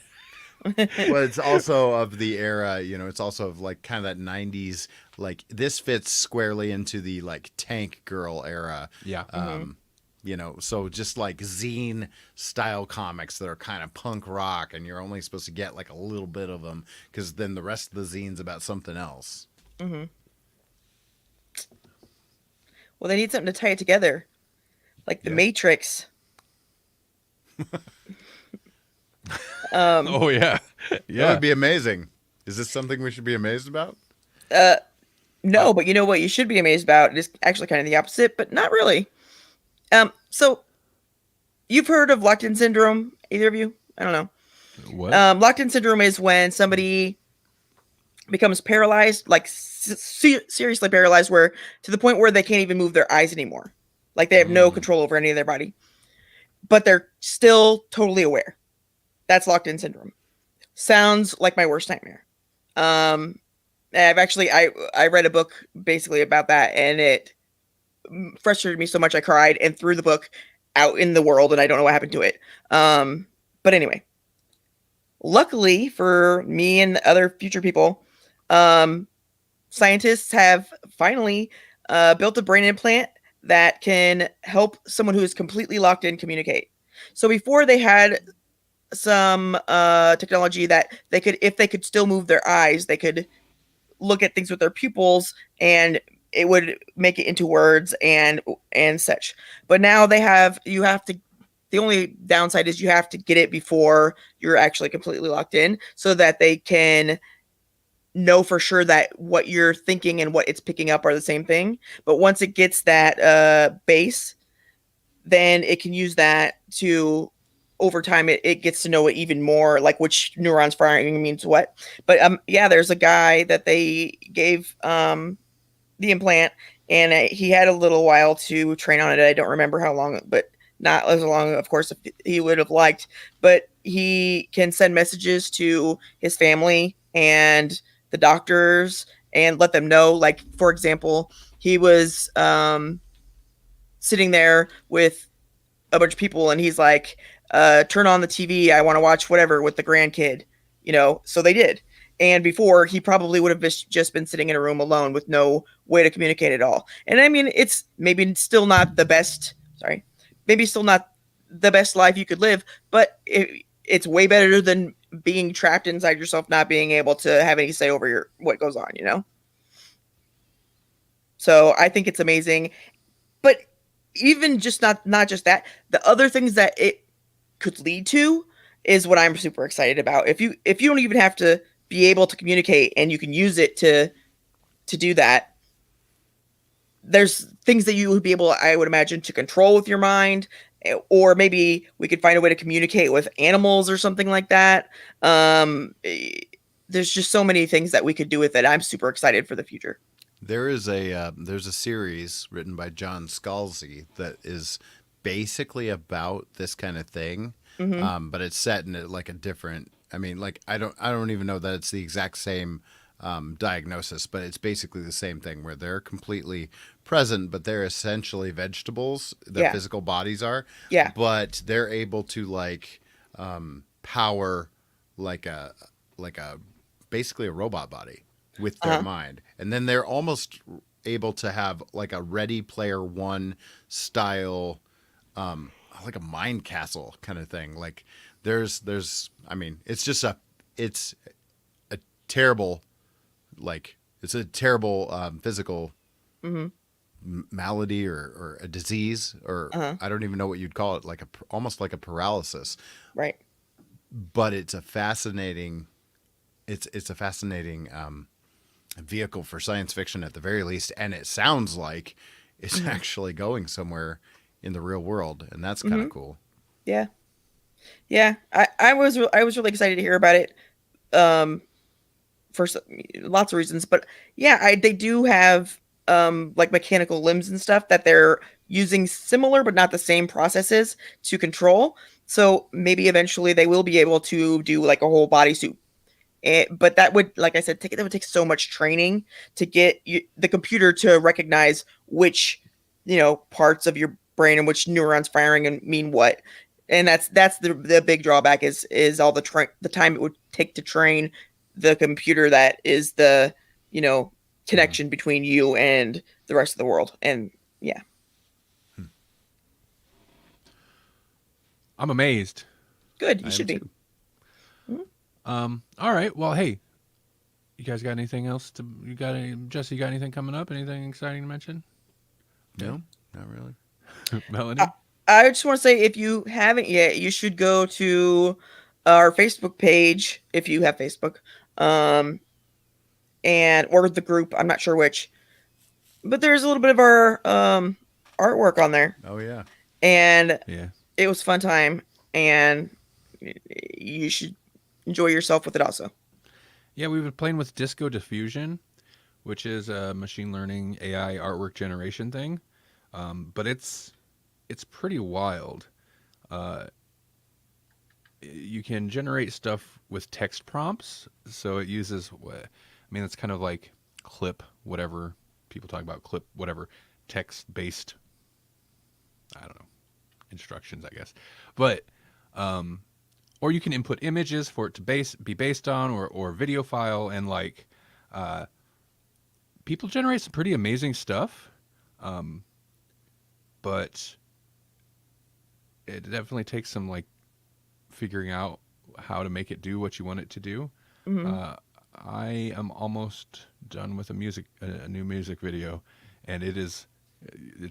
[SPEAKER 3] Well, it's also of the era, it's also of like kind of that 90s, like this fits squarely into the like tank girl era.
[SPEAKER 2] Yeah.
[SPEAKER 3] So just like zine style comics that are kind of punk rock, and you're only supposed to get like a little bit of them because then the rest of the zine's about something else.
[SPEAKER 1] Mm-hmm. Well, they need something to tie it together, like the Matrix.
[SPEAKER 2] Oh yeah,
[SPEAKER 3] That
[SPEAKER 2] yeah.
[SPEAKER 3] would be amazing. Is this something we should be amazed about?
[SPEAKER 1] No, but you know what you should be amazed about? It is actually kind of the opposite, but not really. So you've heard of locked-in syndrome? Either of you? I don't know.
[SPEAKER 2] What?
[SPEAKER 1] Locked-in syndrome is when somebody becomes paralyzed, like seriously paralyzed, where to the point where they can't even move their eyes anymore. Like they have no control over any of their body, but they're still totally aware. That's locked-in syndrome. Sounds like my worst nightmare. I've actually I read a book basically about that, and it frustrated me so much I cried and threw the book out in the world, and I don't know what happened to it. But anyway, luckily for me and other future people, scientists have finally built a brain implant that can help someone who is completely locked in communicate. So before they had some technology that they could, if they could still move their eyes, they could look at things with their pupils and it would make it into words and such. But now you have to, the only downside is you have to get it before you're actually completely locked in so that they can know for sure that what you're thinking and what it's picking up are the same thing. But once it gets that base, then it can use that to, over time, it gets to know it even more, like which neurons firing means what. But there's a guy that they gave the implant, and he had a little while to train on it. I don't remember how long, but not as long, of course, if he would have liked. But he can send messages to his family and the doctors and let them know. Like, for example, he was sitting there with a bunch of people, and he's like, turn on the TV. I want to watch whatever with the grandkid, so they did. And before, he probably would have just been sitting in a room alone with no way to communicate at all. And I mean, it's maybe still not the best, maybe still not the best life you could live, but it's way better than being trapped inside yourself, not being able to have any say over what goes on, So I think it's amazing. But even just not just that, the other things that it could lead to is what I'm super excited about. If you don't even have to be able to communicate and you can use it to do that, there's things that you would be able, I would imagine, to control with your mind, or maybe we could find a way to communicate with animals or something like that. There's just so many things that we could do with it. I'm super excited for the future.
[SPEAKER 3] There's a series written by John Scalzi that is basically about this kind of thing, but it's set in like a different. I mean, like I don't even know that it's the exact same diagnosis, but it's basically the same thing where they're completely present, but they're essentially vegetables. Their physical bodies are, but they're able to like power like a basically a robot body with their mind, and then they're almost able to have like a Ready Player One style, like a mind castle kind of thing. Like there's, I mean, it's a terrible, physical malady or a disease, or I don't even know what you'd call it, like almost like a paralysis,
[SPEAKER 1] right?
[SPEAKER 3] But it's a fascinating, vehicle for science fiction at the very least, and it sounds like it's actually going somewhere in the real world, and that's kind of cool.
[SPEAKER 1] Yeah. I was really excited to hear about it, for lots of reasons, but they do have like mechanical limbs and stuff that they're using similar but not the same processes to control. So maybe eventually they will be able to do like a whole bodysuit. But that would, like I said, that would take so much training to get the computer to recognize which, parts of your brain and which neurons firing and mean what. And that's the big drawback is all the time it would take to train the computer that is the, connection between you and the rest of the world. And
[SPEAKER 2] I'm amazed.
[SPEAKER 1] Good, you
[SPEAKER 2] I am
[SPEAKER 1] should be.
[SPEAKER 2] too. All right. Well, hey, you guys got anything else Jesse, you got anything coming up? Anything exciting to mention?
[SPEAKER 3] No, not really.
[SPEAKER 2] Melanie?
[SPEAKER 1] I just want to say, if you haven't yet, you should go to our Facebook page if you have Facebook, um, and or the group. I'm not sure which, but there's a little bit of our artwork on there,
[SPEAKER 3] Oh yeah.
[SPEAKER 1] and
[SPEAKER 2] Yeah.
[SPEAKER 1] it was a fun time, and you should enjoy yourself with it also.
[SPEAKER 2] Yeah, we've been playing with Disco Diffusion, which is a machine learning AI artwork generation thing. But it's pretty wild. You can generate stuff with text prompts, so it uses. I mean, it's kind of like clip whatever people talk about, clip whatever text based. I don't know, instructions, I guess, but or you can input images for it to be based on, or video file, and like people generate some pretty amazing stuff. But it definitely takes some like figuring out how to make it do what you want it to do.
[SPEAKER 1] Mm-hmm.
[SPEAKER 2] I am almost done with a new music video, and it's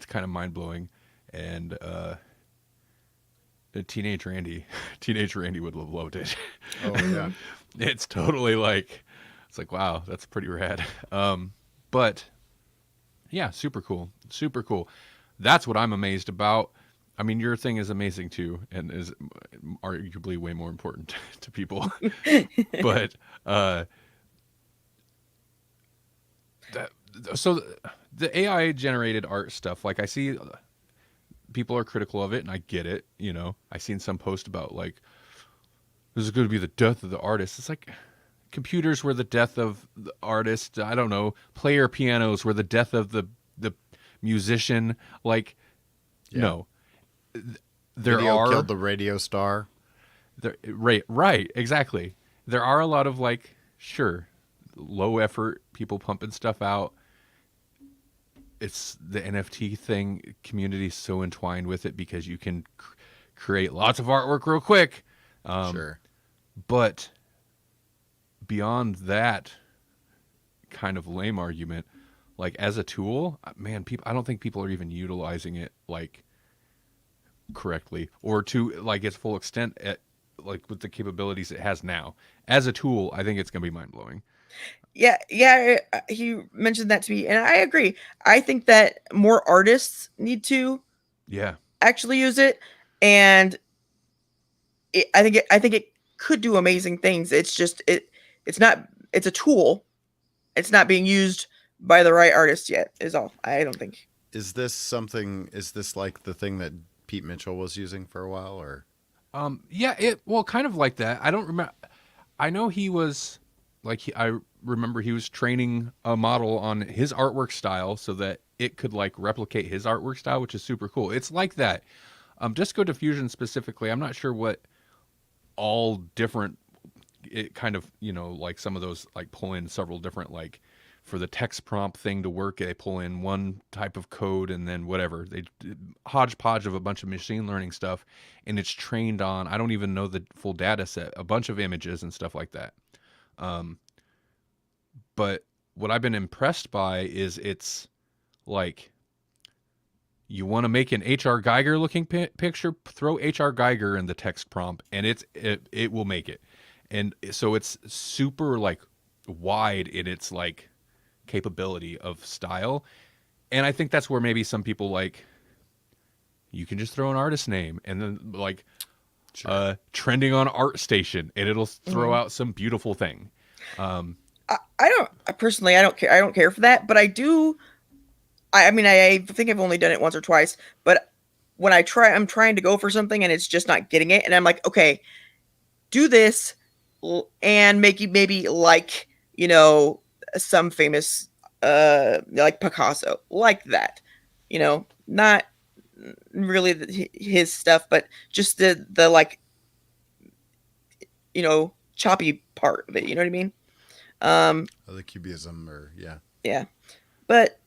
[SPEAKER 2] kind of mind blowing. And teenage Randy would have loved it.
[SPEAKER 3] Oh yeah.
[SPEAKER 2] It's totally like, it's like, wow, that's pretty rad. But yeah, super cool. That's what I'm amazed about. I mean, your thing is amazing too, and is arguably way more important to people. But so the AI generated art stuff, like I see people are critical of it, and I get it. You know, I seen some post about like this is going to be the death of the artist. It's like computers were the death of the artist. I don't know. Player pianos were the death of the musician. Like,
[SPEAKER 3] Yeah.
[SPEAKER 2] no, there
[SPEAKER 3] Video
[SPEAKER 2] are
[SPEAKER 3] killed the radio star.
[SPEAKER 2] right, exactly. There are a lot of like, sure, low effort people pumping stuff out. It's the NFT thing. Community is so entwined with it because you can create lots of artwork real quick.
[SPEAKER 3] Sure.
[SPEAKER 2] But beyond that kind of lame argument, like as a tool, man, I don't think people are even utilizing it like correctly or to like its full extent at like with the capabilities it has now. As a tool, I think it's going to be mind blowing.
[SPEAKER 1] Yeah, he mentioned that to me, and I agree. I think that more artists need to
[SPEAKER 2] Yeah.
[SPEAKER 1] actually use it, and I think it could do amazing things. It's just it's not. It's a tool. It's not being used by the right artist yet. Is all. I don't think.
[SPEAKER 3] Is this like the thing that Pete Mitchell was using for a while, or?
[SPEAKER 2] Yeah, kind of like that. I don't remember. I know he was like I remember he was training a model on his artwork style so that it could like replicate his artwork style, which is super cool. It's like that. Disco Diffusion specifically, I'm not sure what all different it kind of, like some of those like pull in several different like for the text prompt thing to work, they pull in one type of code and then whatever. They hodgepodge of a bunch of machine learning stuff, and it's trained on, I don't even know the full data set, a bunch of images and stuff like that. But what I've been impressed by is it's like you want to make an H.R. Geiger looking picture, throw H.R. Geiger in the text prompt, and it will make it. And so it's super like wide in its like capability of style. And I think that's where maybe some people like, you can just throw an artist name and then like trending on ArtStation, and it'll throw out some beautiful thing.
[SPEAKER 1] I don't personally. I don't care. I don't care for that, but I do. I mean, I think I've only done it once or twice, but when I'm trying to go for something and it's just not getting it, and I'm like, okay, do this and make you maybe like, some famous like Picasso, like that, not really his stuff, but just the like, choppy part of it, you know what I mean?
[SPEAKER 3] The cubism, or
[SPEAKER 1] Yeah, but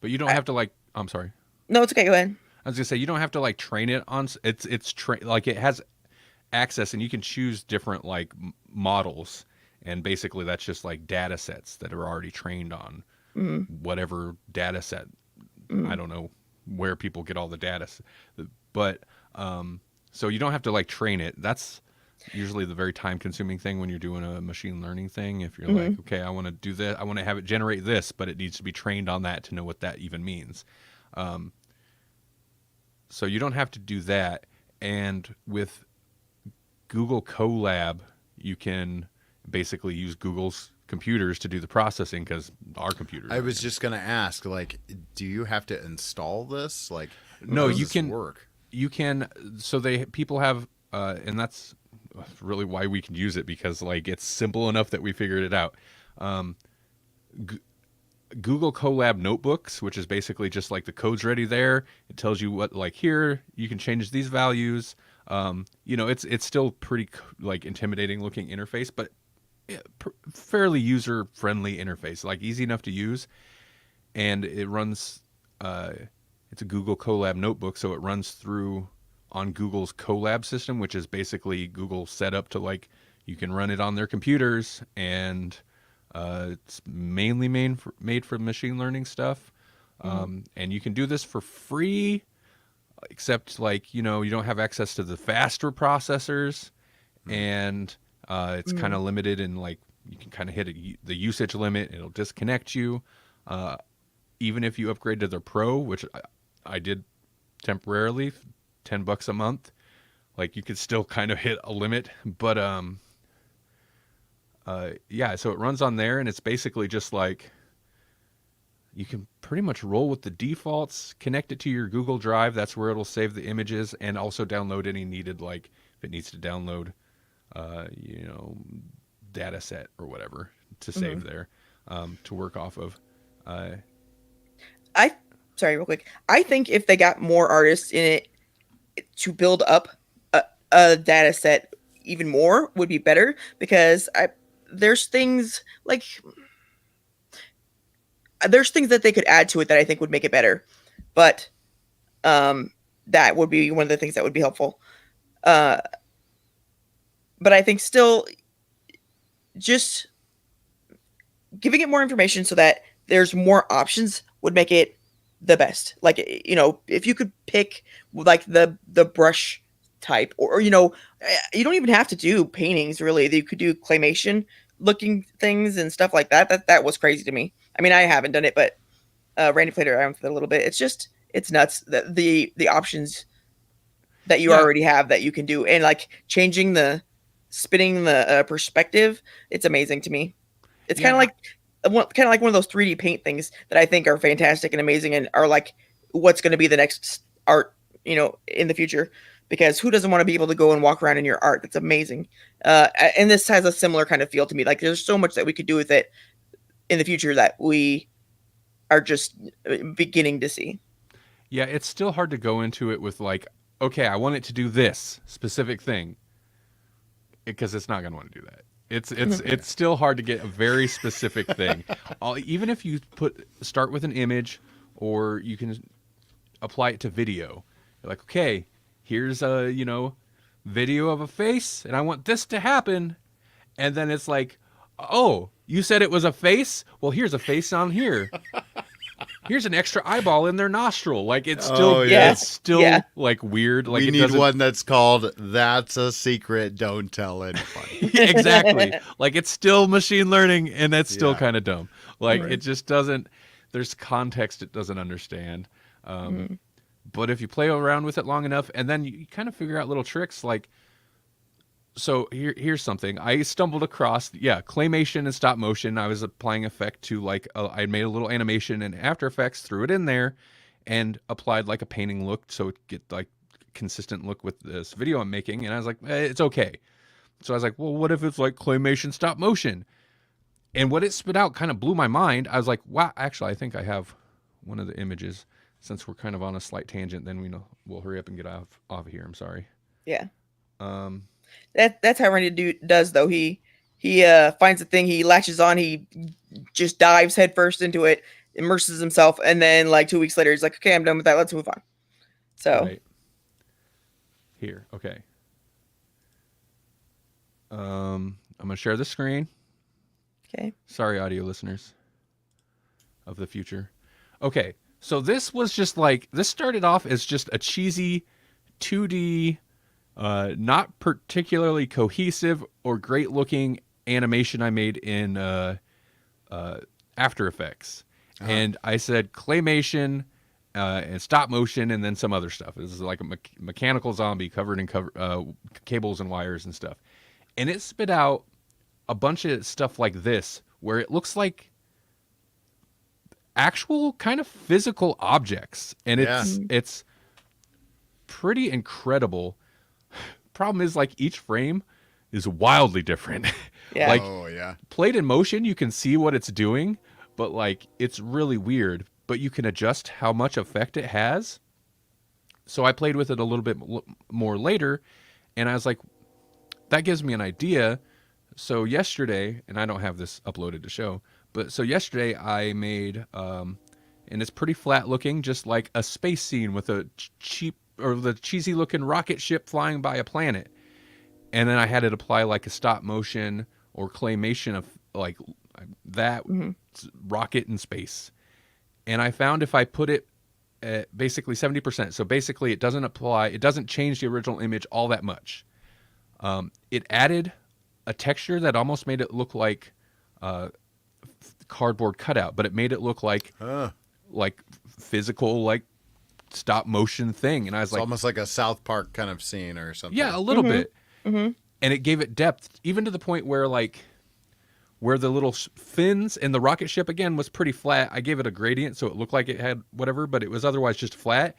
[SPEAKER 2] you don't have to like, I'm sorry.
[SPEAKER 1] no, it's okay, go ahead.
[SPEAKER 2] I was gonna say you don't have to like train it on. Like it has access, and you can choose different like models, and basically that's just like data sets that are already trained on whatever data set. I don't know where people get all the data, but so you don't have to like train it. That's usually the very time consuming thing when you're doing a machine learning thing. If you're like, okay, I want to do this, I want to have it generate this, but it needs to be trained on that to know what that even means. So you don't have to do that. And with Google Colab, you can basically use Google's computers to do the processing because our computers.
[SPEAKER 3] I was just going to ask, like, do you have to install this? Like,
[SPEAKER 2] no, you can
[SPEAKER 3] work.
[SPEAKER 2] You can. So people have, and that's really why we can use it, because like it's simple enough that we figured it out. Google Colab notebooks, which is basically just like the code's ready there. It tells you what, like, here you can change these values. It's still pretty like intimidating looking interface, but fairly user friendly interface, like easy enough to use. And it runs, it's a Google Colab notebook. So it runs through on Google's Colab system, which is basically Google set up to like, you can run it on their computers, and it's mainly made for machine learning stuff. And you can do this for free, except like, you don't have access to the faster processors, and it's kind of limited in like, you can kind of hit the usage limit. It'll disconnect you. Even if you upgrade to their Pro, which I did temporarily, $10 a month, like you could still kind of hit a limit, but so it runs on there, and it's basically just like you can pretty much roll with the defaults, connect it to your Google Drive. That's where it'll save the images, and also download any needed, like if it needs to download, data set or whatever to save there, to work off of.
[SPEAKER 1] Sorry, real quick. I think if they got more artists in it to build up a data set even more would be better, because there's things that they could add to it that I think would make it better, but that would be one of the things that would be helpful. But I think still just giving it more information so that there's more options would make it the best. Like, if you could pick like the brush type, or you don't even have to do paintings really. You could do claymation looking things and stuff like that. That was crazy to me. I mean, I haven't done it, but Randy played around with it a little bit. It's nuts that the options that you already have that you can do, and like spinning the perspective. It's amazing to me. It's kind of like one of those 3D paint things that I think are fantastic and amazing, and are like what's going to be the next art, in the future. Because who doesn't want to be able to go and walk around in your art? That's amazing. And this has a similar kind of feel to me. Like, there's so much that we could do with it in the future that we are just beginning to see.
[SPEAKER 2] Yeah, it's still hard to go into it with like, okay, I want it to do this specific thing, because it's not going to want to do that. It's still hard to get a very specific thing. Even if you start with an image, or you can apply it to video. You're like, okay, here's a video of a face, and I want this to happen. And then it's like, oh, you said it was a face? Well, here's a face on here. Here's an extra eyeball in their nostril. Like, it's still, like weird. Like,
[SPEAKER 3] we need one that's called "That's a Secret, Don't Tell Anybody."
[SPEAKER 2] Exactly. Like, it's still machine learning, and that's still kind of dumb. Like, it just doesn't. There's context it doesn't understand. But if you play around with it long enough, and then you kind of figure out little tricks, like, so here's something I stumbled across. Claymation and stop motion. I was applying effect to like I made a little animation in After Effects, threw it in there, and applied like a painting look so it get like consistent look with this video I'm making. And I was like, it's okay. So I was like, well, what if it's like claymation stop motion? And what it spit out kind of blew my mind. I was like, wow, actually, I think I have one of the images. Since we're kind of on a slight tangent, then we'll hurry up and get off of here. I'm sorry.
[SPEAKER 1] Yeah. That's how Randy does though. He finds a thing, he latches on, he just dives headfirst into it, immerses himself, and then like 2 weeks later, he's like, okay, I'm done with that. Let's move on. So
[SPEAKER 2] Right. Here. Okay. I'm gonna share the screen.
[SPEAKER 1] okay.
[SPEAKER 2] Sorry, audio listeners of the future. Okay, so this was just like this started off as just a cheesy 2D, not particularly cohesive or great looking animation I made in After Effects, and I said claymation and stop motion, and then some other stuff. This is like a mechanical zombie covered in cables and wires and stuff, and it spit out a bunch of stuff like this, where it looks like actual kind of physical objects, and it's pretty incredible. Problem is, like, each frame is wildly different.
[SPEAKER 1] Yeah.
[SPEAKER 2] Like,
[SPEAKER 3] Oh yeah.
[SPEAKER 2] played in motion, you can see what it's doing, but like it's really weird. But you can adjust how much effect it has. So I played with it a little bit more later, and I was like, that gives me an idea. So yesterday, and I don't have this uploaded to show, but so yesterday I made, and it's pretty flat looking, just like a space scene with a cheap or the cheesy looking rocket ship flying by a planet. And then I had it apply like a stop motion or claymation of like that rocket in space. And I found if I put it at basically 70%, so basically it doesn't change the original image all that much. It added a texture that almost made it look like cardboard cutout, but it made it look like physical, like stop motion thing. And I was
[SPEAKER 3] It's
[SPEAKER 2] like,
[SPEAKER 3] almost like a South Park kind of scene or something.
[SPEAKER 2] yeah, a little bit. And it gave it depth, even to the point where like where the little fins and the rocket ship again was pretty flat. I gave it a gradient so it looked like it had whatever, but it was otherwise just flat.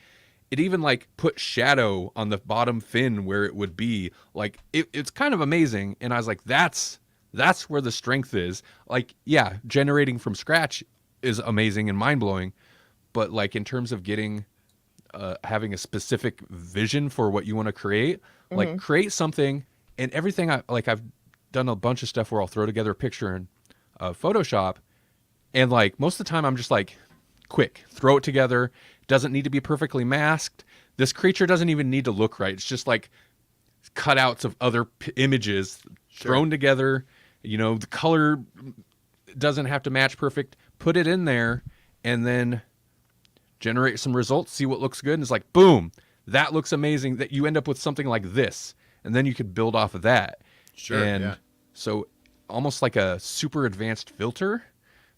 [SPEAKER 2] It even like put shadow on the bottom fin where it would be. Like it's kind of amazing. And I was like, that's where the strength is. Like, yeah, generating from scratch is amazing and mind blowing, but like in terms of getting having a specific vision for what you want to create, like create something. And everything I've done a bunch of stuff where I'll throw together a picture in Photoshop, and like most of the time I'm just like, quick, throw it together. Doesn't need to be perfectly masked. This creature doesn't even need to look right. It's just like cutouts of other images thrown together. You know, the color doesn't have to match perfect. Put it in there, and then generate some results. See what looks good, and it's like, boom, that looks amazing. That you end up with something like this. And then you could build off of that.
[SPEAKER 3] Sure.
[SPEAKER 2] And so almost like a super advanced filter.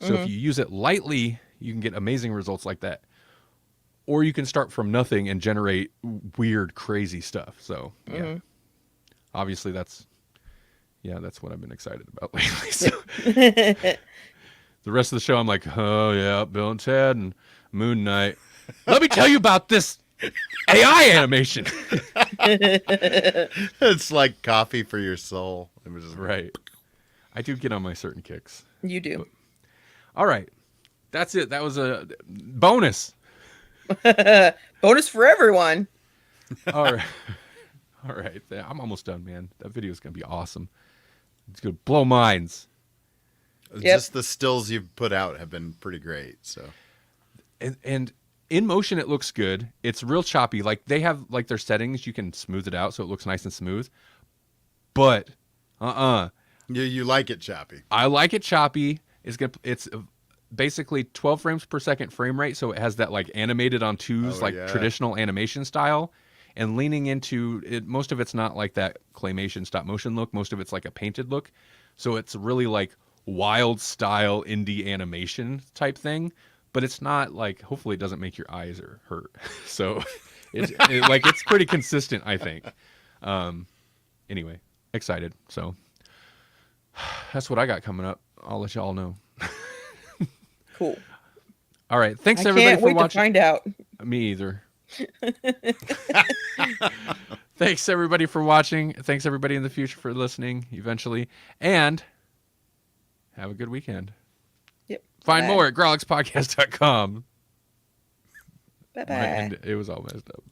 [SPEAKER 2] So if you use it lightly, you can get amazing results like that. Or you can start from nothing and generate weird, crazy stuff. So yeah, obviously that's what I've been excited about lately. So the rest of the show, I'm like, oh yeah, Bill and Ted and Moon Knight. Let me tell you about this AI animation.
[SPEAKER 3] It's like coffee for your soul. It was just
[SPEAKER 2] Right. I do get on my certain kicks.
[SPEAKER 1] You do.
[SPEAKER 2] But, all right. That's it. That was a bonus.
[SPEAKER 1] Bonus for everyone.
[SPEAKER 2] All right. All right. I'm almost done, man. That video is going to be awesome. It's going to blow minds.
[SPEAKER 3] Just the stills you've put out have been pretty great. So,
[SPEAKER 2] And in motion, it looks good. It's real choppy. Like they have like their settings, you can smooth it out so it looks nice and smooth. But
[SPEAKER 3] you like it choppy.
[SPEAKER 2] I like it choppy. It's basically 12 frames per second frame rate, so it has that like animated on twos, traditional animation style, and leaning into it. Most of it's not like that claymation stop motion look. Most of it's like a painted look, so it's really like wild style indie animation type thing. But it's not like, hopefully it doesn't make your eyes hurt. So it's pretty consistent, I think. Anyway, excited. So that's what I got coming up. I'll let y'all know.
[SPEAKER 1] Cool.
[SPEAKER 2] All right. Thanks
[SPEAKER 1] I
[SPEAKER 2] everybody
[SPEAKER 1] can't
[SPEAKER 2] for
[SPEAKER 1] wait
[SPEAKER 2] watching.
[SPEAKER 1] to find out.
[SPEAKER 2] Me either. Thanks everybody for watching. Thanks everybody in the future for listening eventually. And have a good weekend.
[SPEAKER 1] Yep.
[SPEAKER 2] Find more at grawlixpodcast.com.
[SPEAKER 1] Bye-bye.
[SPEAKER 2] And it was all messed up.